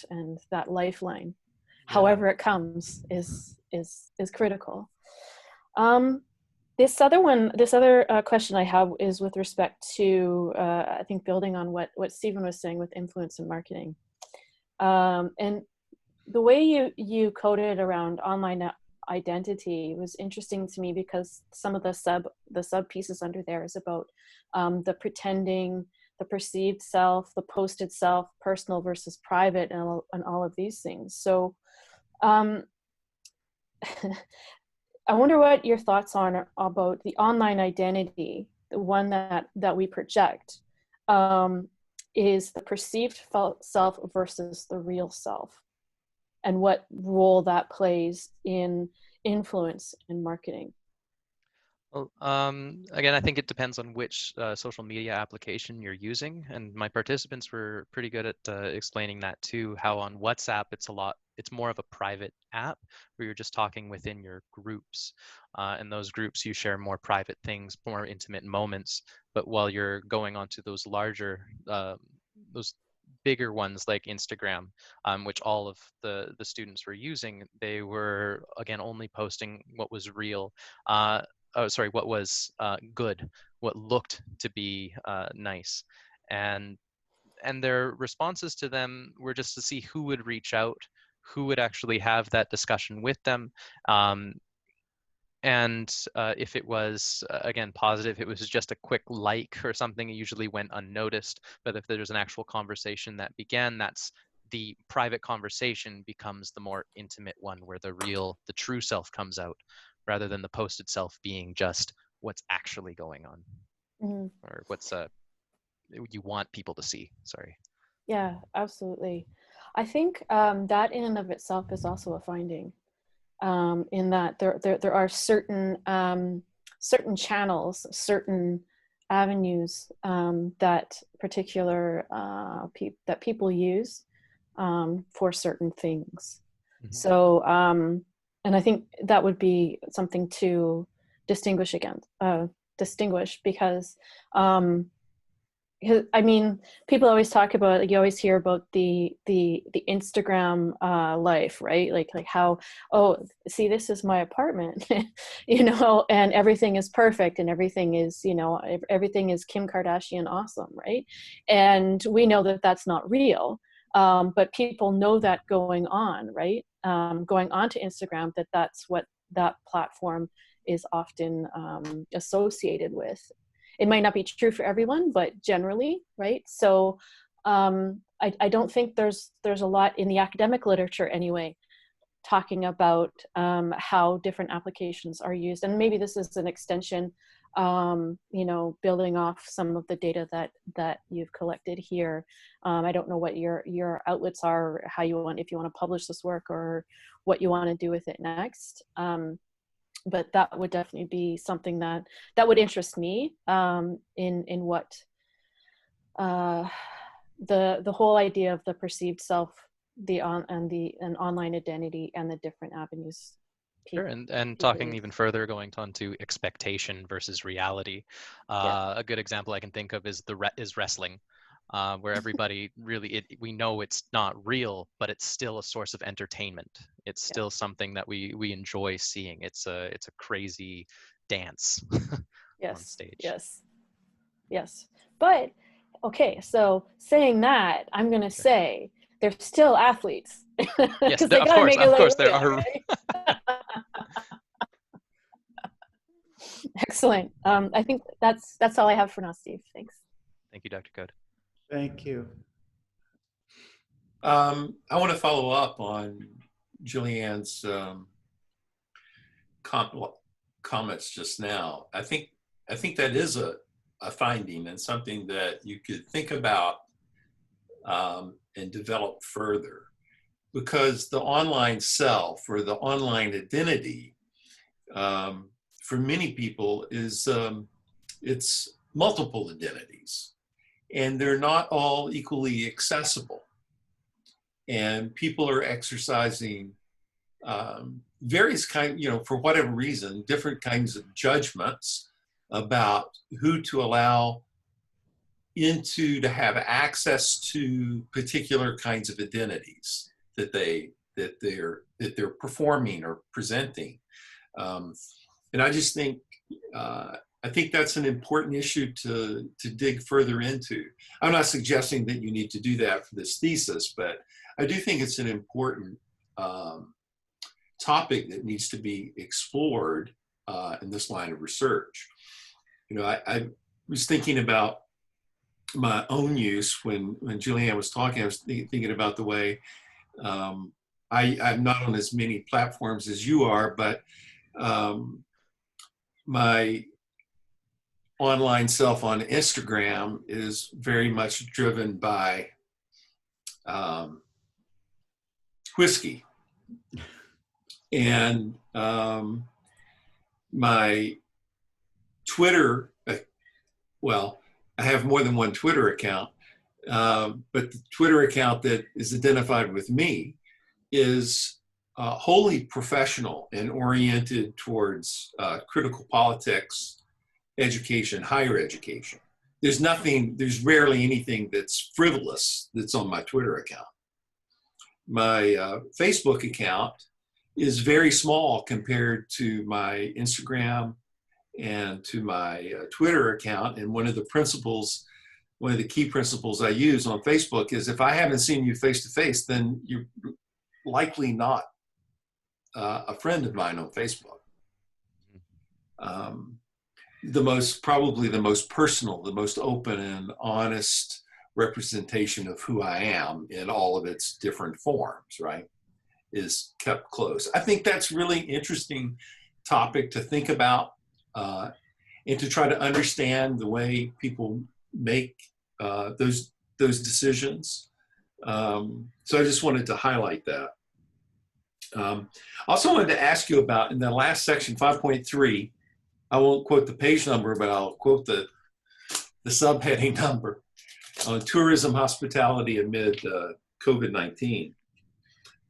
that lifeline, however it comes, is critical. This other question I have is with respect to, I think, building on what Stephen was saying with influence and marketing. And the way you coded around online identity was interesting to me, because some of the sub pieces under there is about the pretending, the perceived self, the posted self, personal versus private, and all of these things. So I wonder what your thoughts are about the online identity, the one that we project, is the perceived self versus the real self, and what role that plays in influence and marketing. Well, again, I think it depends on which social media application you're using, and my participants were pretty good at explaining that too. How on WhatsApp it's more of a private app where you're just talking within your groups, and those groups you share more private things, more intimate moments. But while you're going onto those larger, those bigger ones like Instagram, which all of the students were using, they were again only posting what was real. What was good, what looked to be nice, and their responses to them were just to see who would reach out, who would actually have that discussion with them, and if it was again positive, it was just a quick like or something. It usually went unnoticed. But if there's an actual conversation that began, that's the private conversation becomes the more intimate one, where the true self comes out, rather than the posted self being just what's actually going on, or what's you want people to see. Sorry. Yeah, absolutely. I think that in and of itself is also a finding, in that there are certain channels, certain avenues that particular that people use for certain things. Mm-hmm. So, and I think that would be something to distinguish because I mean, people always talk about, like, you always hear about the Instagram life, right? Like how, oh, see, this is my apartment, you know, and everything is perfect, and everything is, you know, everything is Kim Kardashian awesome, right? And we know that that's not real, but people know that going on, right? Going on to Instagram, that's what that platform is often associated with. It might not be true for everyone, but generally, right? So I don't think there's a lot in the academic literature anyway, talking about how different applications are used. And maybe this is an extension, you know, building off some of the data that you've collected here. I don't know what your outlets are, how you want, if you want to publish this work, or what you want to do with it next. But that would definitely be something that would interest me, in what the whole idea of the perceived self, an online identity, and the different avenues. Sure, and talking even further, going on to expectation versus reality. A good example I can think of is wrestling. Where everybody really, we know it's not real, but it's still a source of entertainment. It's still something that we enjoy seeing. It's a crazy dance on stage. Yes. But okay, so saying that, I'm gonna say they're still athletes. Yes, of course there are. Right? Excellent. I think that's all I have for now, Steve. Thanks. Thank you, Dr. Code. Thank you. I want to follow up on Julianne's comments just now. I think that is a finding, and something that you could think about and develop further, because the online self, or the online identity, for many people is it's multiple identities. And they're not all equally accessible. And people are exercising various kinds, you know, for whatever reason, different kinds of judgments about who to allow to have access to particular kinds of identities that they're performing or presenting. And I just think I think that's an important issue to dig further into. I'm not suggesting that you need to do that for this thesis, but I do think it's an important topic that needs to be explored in this line of research. You know, I was thinking about my own use when Julianne was talking. I was thinking about the way I'm not on as many platforms as you are, but my online self on Instagram is very much driven by whiskey. And my Twitter, well, I have more than one Twitter account, but the Twitter account that is identified with me is wholly professional and oriented towards critical politics, education, higher education. There's rarely anything that's frivolous that's on my Twitter account. My Facebook account is very small compared to my Instagram and to my Twitter account. And one of the key principles I use on Facebook is if I haven't seen you face to face, then you're likely not a friend of mine on Facebook. Probably the most personal, the most open and honest representation of who I am in all of its different forms, right, is kept close. I think that's really interesting topic to think about and to try to understand the way people make those decisions. So I just wanted to highlight that. I also wanted to ask you about in the last section, 5.3, I won't quote the page number, but I'll quote the subheading number on tourism hospitality amid COVID-19.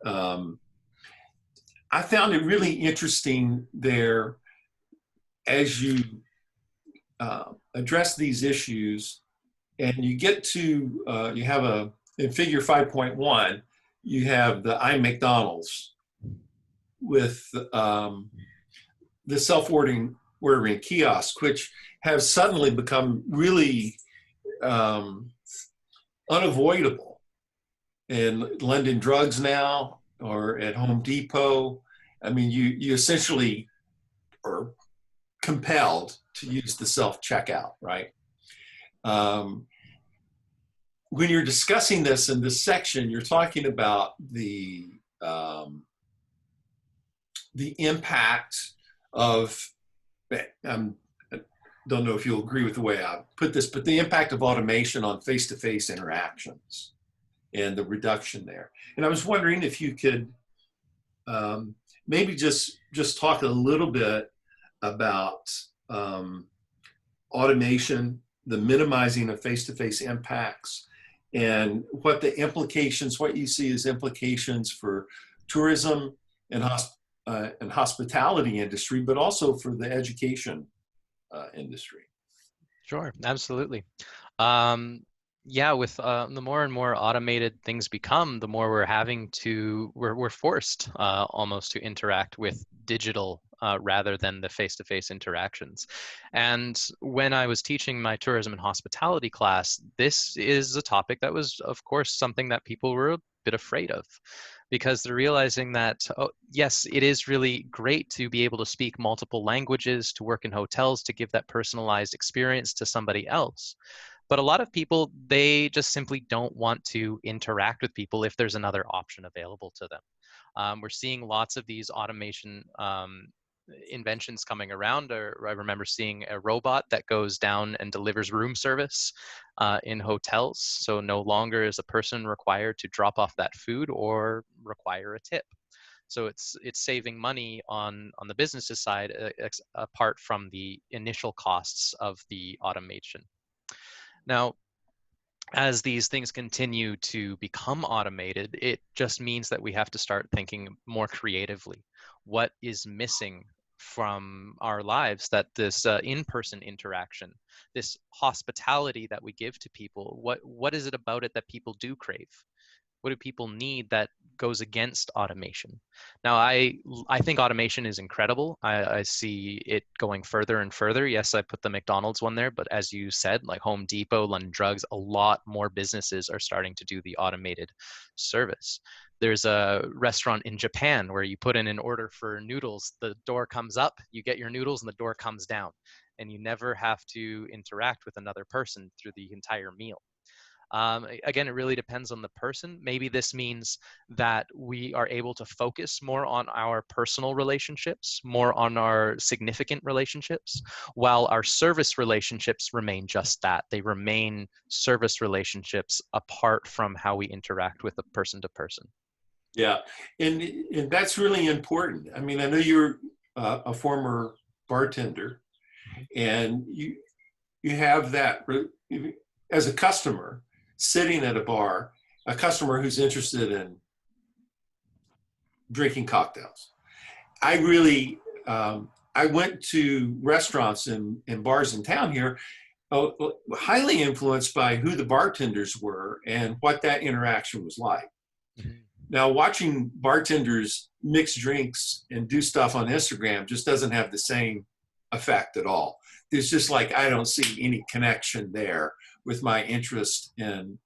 I found it really interesting there as you address these issues, and you get to, you have in figure 5.1, you have the McDonald's with the self-ordering kiosks, which have suddenly become really unavoidable in London Drugs now or at Home Depot. I mean, you essentially are compelled to use the self-checkout, right? When you're discussing this in this section, you're talking about the impact of, I don't know if you'll agree with the way I put this, but the impact of automation on face-to-face interactions and the reduction there. And I was wondering if you could maybe just talk a little bit about automation, the minimizing of face-to-face impacts, and what you see as implications for tourism and hospitality industry, but also for the education industry. Sure, absolutely. Yeah, with the more and more automated things become, the more we're forced almost to interact with digital rather than the face-to-face interactions. And when I was teaching my tourism and hospitality class, this is a topic that was, of course, something that people were a bit afraid of, because they're realizing that, oh, yes, it is really great to be able to speak multiple languages, to work in hotels, to give that personalized experience to somebody else. But a lot of people, they just simply don't want to interact with people if there's another option available to them. We're seeing lots of these automation inventions coming around. I remember seeing a robot that goes down and delivers room service in hotels. So no longer is a person required to drop off that food or require a tip. So it's saving money on the business's side, apart from the initial costs of the automation. Now, as these things continue to become automated, it just means that we have to start thinking more creatively. What is missing from our lives, that this in-person interaction, this hospitality that we give to people, what is it about it that people do crave? What do people need that goes against automation? Now, I think automation is incredible. I see it going further and further. Yes, I put the McDonald's one there, but as you said, like Home Depot, London Drugs, a lot more businesses are starting to do the automated service. There's a restaurant in Japan where you put in an order for noodles, the door comes up, you get your noodles, and the door comes down, and you never have to interact with another person through the entire meal. Again, it really depends on the person. Maybe this means that we are able to focus more on our personal relationships, more on our significant relationships, while our service relationships remain just that. They remain service relationships apart from how we interact with a person to person. Yeah, and that's really important. I mean, I know you're a former bartender, and you have that as a customer sitting at a bar, a customer who's interested in drinking cocktails. I really, I went to restaurants and bars in town here, highly influenced by who the bartenders were and what that interaction was like. Mm-hmm. Now, watching bartenders mix drinks and do stuff on Instagram just doesn't have the same effect at all. There's just like, I don't see any connection there with my interest in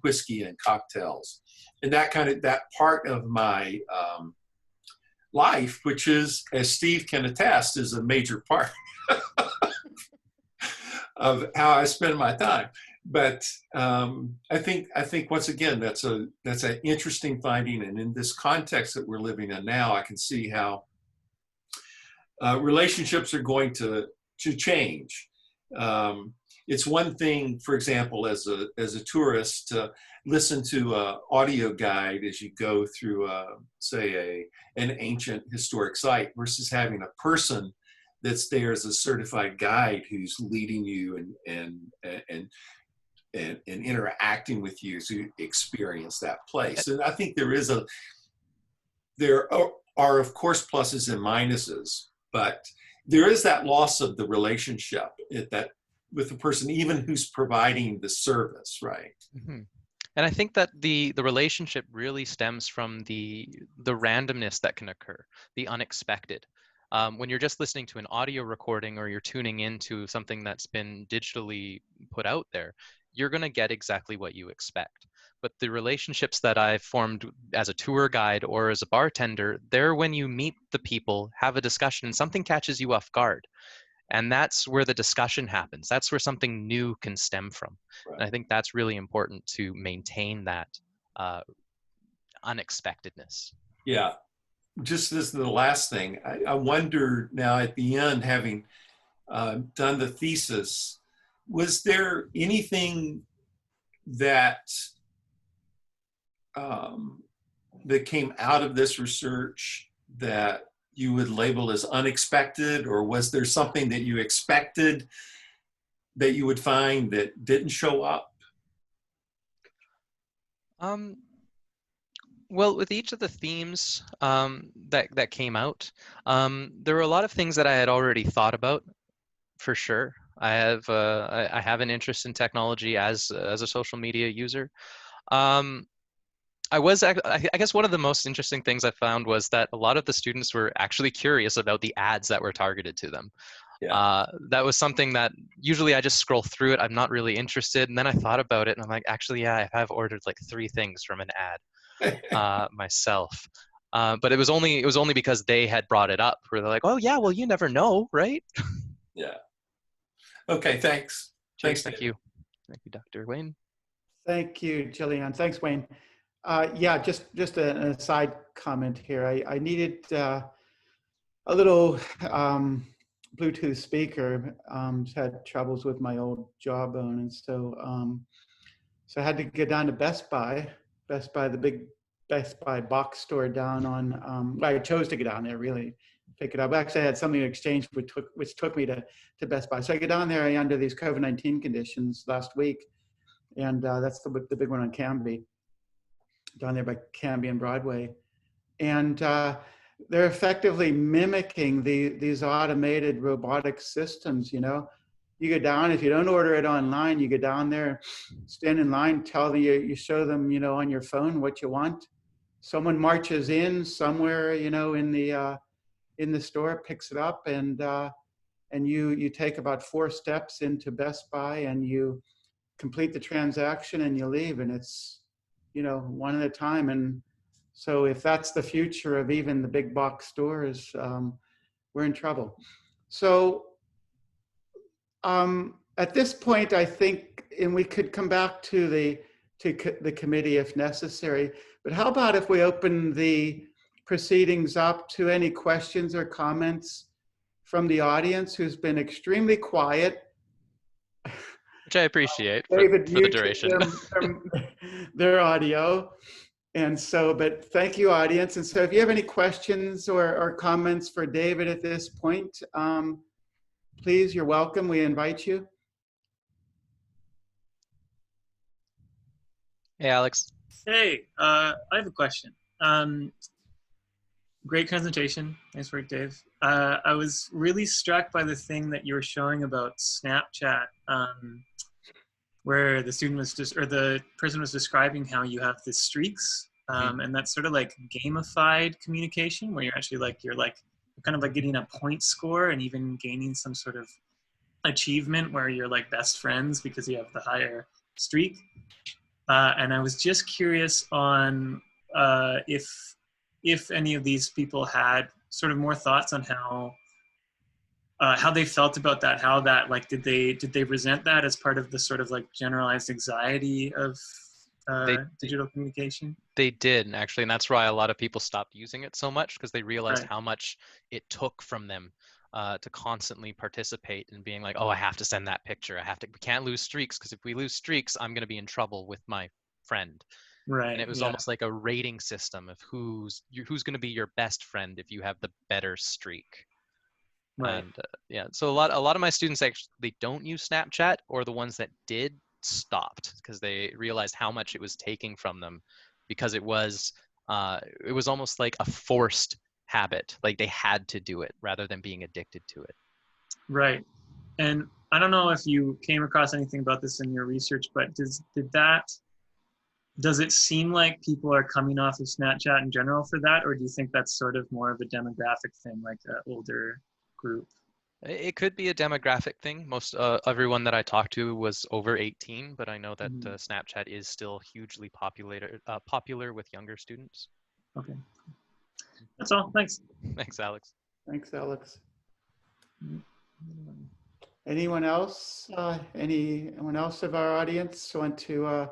whiskey and cocktails, and that part of my life, which is, as Steve can attest, is a major part of how I spend my time. But I think once again that's an interesting finding, and in this context that we're living in now, I can see how relationships are going to change. It's one thing, for example, as a tourist, to listen to an audio guide as you go through, say, an ancient historic site, versus having a person that's there as a certified guide who's leading you and interacting with you to experience that place. And I think there are of course pluses and minuses, but there is that loss of the relationship with the person, even who's providing the service, right? Mm-hmm. And I think that the relationship really stems from the randomness that can occur, the unexpected. When you're just listening to an audio recording, or you're tuning into something that's been digitally put out there, you're going to get exactly what you expect. But the relationships that I've formed as a tour guide or as a bartender, they're when you meet the people, have a discussion, and something catches you off guard. And that's where the discussion happens. That's where something new can stem from. Right. And I think that's really important to maintain that unexpectedness. Yeah. Just as the last thing, I wonder now at the end, having done the thesis, was there anything that that came out of this research that you would label as unexpected, or was there something that you expected that you would find that didn't show up? Well, with each of the themes that came out, there were a lot of things that I had already thought about, for sure. I have an interest in technology as a social media user. I guess one of the most interesting things I found was that a lot of the students were actually curious about the ads that were targeted to them. Yeah. That was something that usually I just scroll through it. I'm not really interested. And then I thought about it, and I'm like, actually, yeah, I've ordered like 3 things from an ad myself. But it was only because they had brought it up, where they're like, oh yeah, well, you never know, right? Yeah. Okay, thanks. Thank you. Thank you, Dr. Wayne. Thank you, Jillian. Thanks, Wayne. Yeah, just an aside comment here. I needed a little Bluetooth speaker. Had troubles with my old jawbone, and so I had to go down to Best Buy, the big Best Buy box store down on. I chose to go down there, really pick it up. Actually, I had something to exchange, which took me to Best Buy. So I get down there under these COVID-19 conditions last week, and that's the big one on Canby, down there by Canby and Broadway. And they're effectively mimicking these automated robotic systems, you know. You go down, if you don't order it online, you go down there, stand in line, tell them, you show them, you know, on your phone what you want. Someone marches in somewhere, you know, in the store, picks it up, and you take about 4 steps into Best Buy, and you complete the transaction, and you leave, and it's, you know, one at a time. And so if that's the future of even the big box stores, we're in trouble. So at this point, I think, and we could come back to the committee if necessary, but how about if we open the proceedings up to any questions or comments from the audience, who's been extremely quiet. Which I appreciate for David the duration. their audio. And so, but thank you, audience. And so if you have any questions or comments for David at this point, please, you're welcome. We invite you. Hey, Alex. Hey, I have a question. Great presentation. Nice work, Dave. I was really struck by the thing that you were showing about Snapchat, where the student was just, or the person was describing how you have the streaks, and that's sort of like gamified communication, where you're actually like, you're kind of like getting a point score and even gaining some sort of achievement where you're like best friends because you have the higher streak. And I was just curious on if any of these people had sort of more thoughts on how they felt about that, how that, like, did they resent that as part of the sort of like generalized anxiety of digital communication? They did, actually, and that's why a lot of people stopped using it so much, because they realized how much it took from them to constantly participate in being like, oh, I have to send that picture. We can't lose streaks, because if we lose streaks, I'm going to be in trouble with my friend. Right. And it was almost like a rating system of who's going to be your best friend if you have the better streak. Right. And so a lot of my students actually don't use Snapchat, or the ones that did stopped because they realized how much it was taking from them, because it was almost like a forced habit, like they had to do it rather than being addicted to it. Right. And I don't know if you came across anything about this in your research, but does it seem like people are coming off of Snapchat in general for that, or do you think that's sort of more of a demographic thing, like an older group? It could be a demographic thing. Most everyone that I talked to was over 18, but I know that Snapchat is still hugely popular with younger students. Okay. That's all. Thanks. Thanks, Alex. Thanks, Alex. Anyone else? Anyone else of our audience want to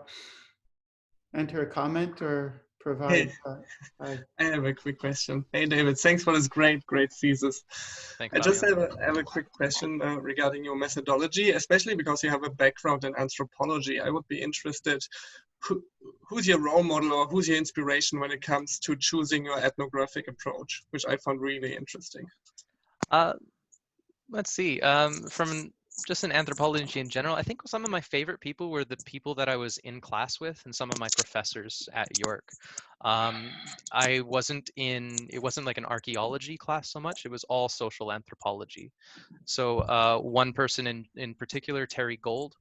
enter a comment or provide? I have a quick question. Hey, David, thanks for this great thesis. Thanks, I just have a quick question regarding your methodology, especially because you have a background in anthropology. I would be interested, who's your role model or who's your inspiration when it comes to choosing your ethnographic approach, which I found really interesting? Let's see. From just in anthropology in general, I think some of my favorite people were the people that I was in class with and some of my professors at York. It wasn't like an archaeology class so much, it was all social anthropology. So one person in particular, Gary Gold,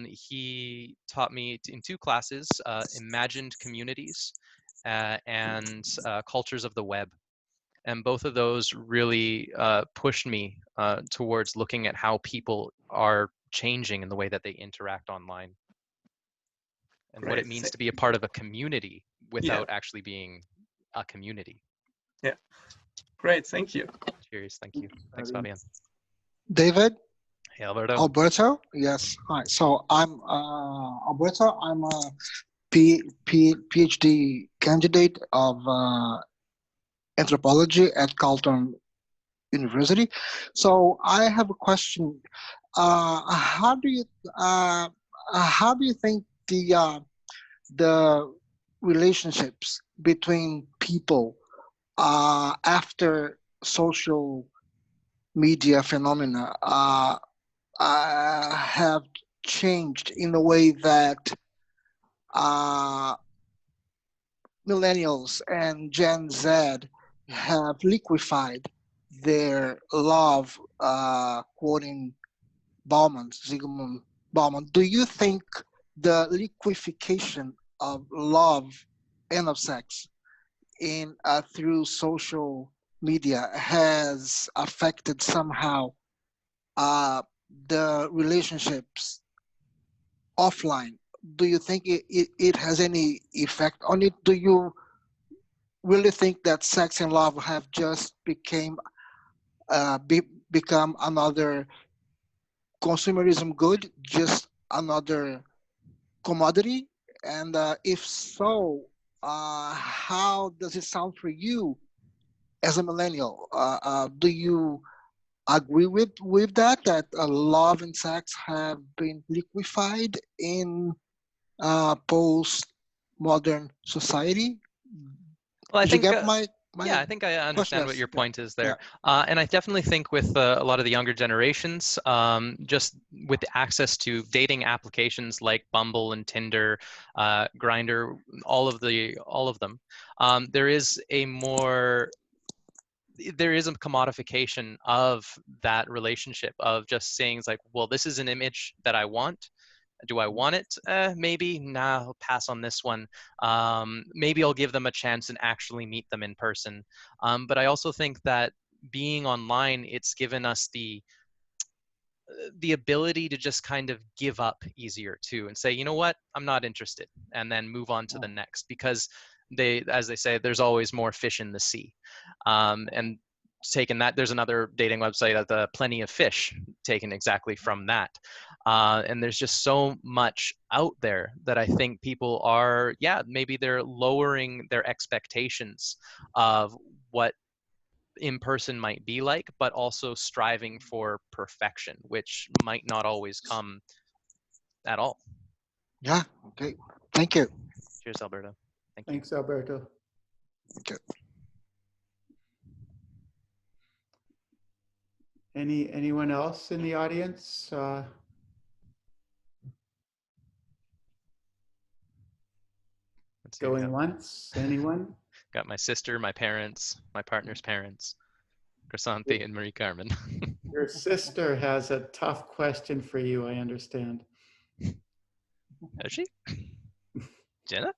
he taught me in 2 classes, imagined communities and cultures of the web. And both of those really pushed me towards looking at how people are changing in the way that they interact online. And what it means to be a part of a community without actually being a community. Yeah. Great. Thank you. Cheers. Thank you. Thanks, Fabian. David? Hey, Alberto. Alberto? Yes. Hi. So I'm Alberto. I'm a PhD candidate of anthropology at Carleton University. So I have a question. How do you think the relationships between people after social media phenomena have changed in a way that millennials and Gen Z have liquefied their love, quoting Bauman, Zygmunt Bauman. Do you think the liquefaction of love and of sex in through social media has affected somehow the relationships offline? Do you think it has any effect on it? Do you really think that sex and love have just become another consumerism good, just another commodity? And if so, how does it sound for you as a millennial? Do you agree with that love and sex have been liquefied in post-modern society? Well, I Did you think, get my yeah, I think I question? understand what Yes. your Yeah. point is there. Yeah. And I definitely think with a lot of the younger generations, just with access to dating applications like Bumble and Tinder, Grindr, all of them, there is a commodification of that relationship, of just saying, it's like, well, this is an image that I want. Do I want it? Maybe. Nah, I'll pass on this one. Maybe I'll give them a chance and actually meet them in person. But I also think that being online, it's given us the ability to just kind of give up easier too, and say, you know what, I'm not interested, and then move on to the next, because as they say, there's always more fish in the sea. And taken that, there's another dating website, the Plenty of Fish, taken exactly from that. And there's just so much out there that I think people are, maybe they're lowering their expectations of what in person might be like, but also striving for perfection, which might not always come at all. Yeah. Okay. Thank you. Cheers, Alberto. Thanks, Alberto. Okay. Anyone else in the audience? Going once? Anyone? Got my sister, my parents, my partner's parents, Crescente and Marie Carmen. Your sister has a tough question for you, I understand. Has she? Jenna?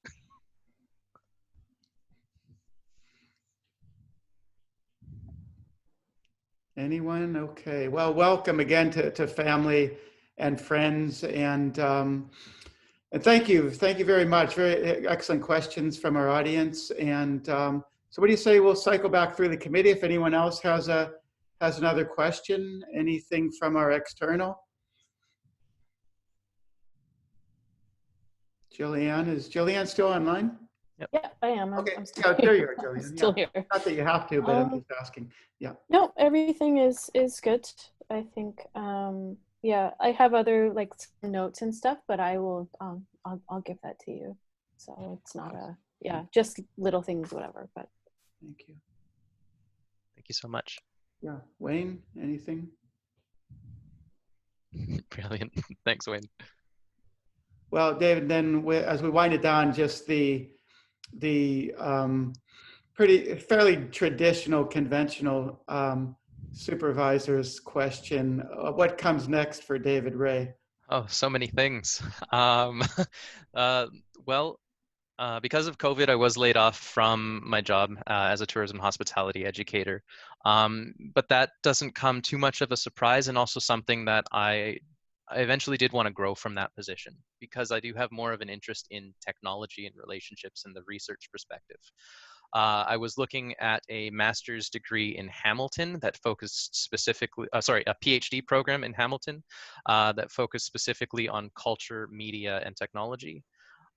Anyone? Okay. Well, welcome again to family and friends, and thank you very much. Very excellent questions from our audience. And so, what do you say? We'll cycle back through the committee. If anyone else has another question, anything from our external. Jillian, is Jillian still online? Yep. Yeah, I am. Okay. I'm still There here. you are, Jillian. I'm still here. Not that you have to, but I'm just asking. Yeah. No, everything is good. I think yeah, I have other like notes and stuff, but I will I'll give that to you. So it's not just little things, whatever. But thank you. Thank you so much. Yeah, Wayne, anything? Brilliant. Thanks, Wayne. Well, David, then as we wind it down, just the fairly traditional, conventional supervisor's question: what comes next for David Wray? Oh, so many things. Well, because of COVID, I was laid off from my job as a tourism hospitality educator. But that doesn't come too much of a surprise, and also something that I eventually did want to grow from that position, because I do have more of an interest in technology and relationships and the research perspective. I was looking at a master's degree in Hamilton that focused specifically, a PhD program in Hamilton that focused specifically on culture, media, and technology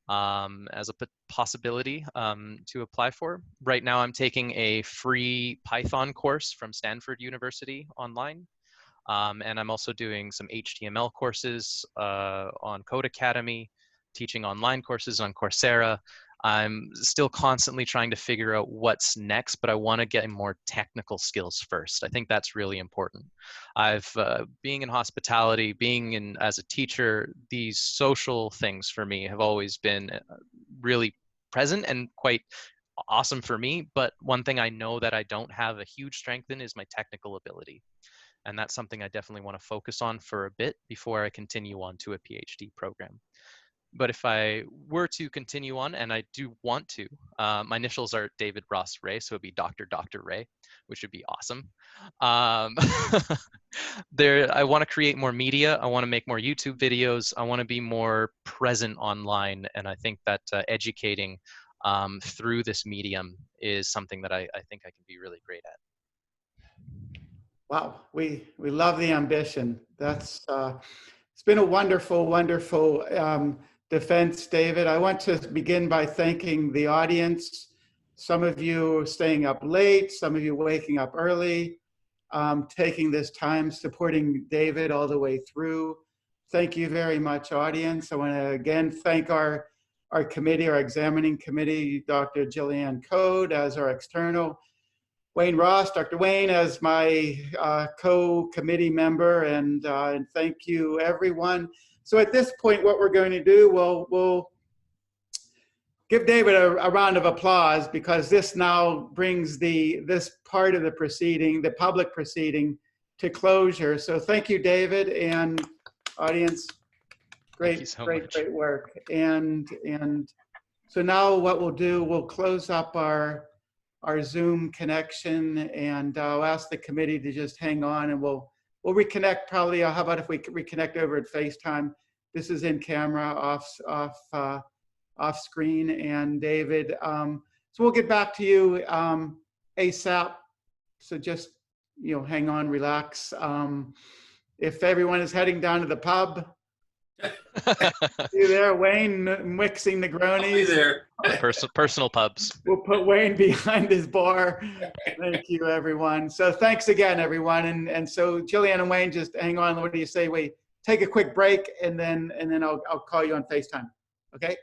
as a possibility to apply for. Right now, I'm taking a free Python course from Stanford University online. And I'm also doing some HTML courses on Code Academy, teaching online courses on Coursera. I'm still constantly trying to figure out what's next, but I want to get more technical skills first. I think that's really important. Being in hospitality, as a teacher, these social things for me have always been really present and quite awesome for me. But one thing I know that I don't have a huge strength in is my technical ability. And that's something I definitely want to focus on for a bit before I continue on to a PhD program. But if I were to continue on, and I do want to, my initials are David Ross Wray, so it'd be Dr. Wray, which would be awesome. I want to create more media. I want to make more YouTube videos. I want to be more present online. And I think that educating through this medium is something that I think I can be really great at. Wow, we love the ambition. That's it's been a wonderful, wonderful defense, David. I want to begin by thanking the audience. Some of you staying up late, some of you waking up early, taking this time, supporting David all the way through. Thank you very much, audience. I want to again thank our committee, our examining committee, Dr. Jillian Code as our external, Wayne Ross, Dr. Wayne as my co-committee member, and thank you everyone. So at this point, what we're going to do, we'll give David a round of applause, because this now brings this part of the proceeding, the public proceeding, to closure. So thank you, David, and audience. Great work. And so now what we'll do, we'll close up our Zoom connection, and I'll ask the committee to just hang on, and we'll reconnect probably. How about if we reconnect over at FaceTime? This is in camera, off screen, and David. So we'll get back to you ASAP. So just hang on, relax. If everyone is heading down to the pub. You there, Wayne, mixing Negronis? There. Personal pubs. We'll put Wayne behind his bar. Thank you, everyone. So thanks again, everyone. And so Jillian and Wayne, just hang on. What do you say? We take a quick break, and then I'll call you on FaceTime. Okay.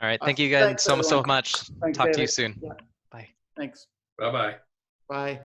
All right. Thank you guys so much. Thanks, Talk David. to you soon. Yeah. Bye. Thanks. Bye-bye. Bye.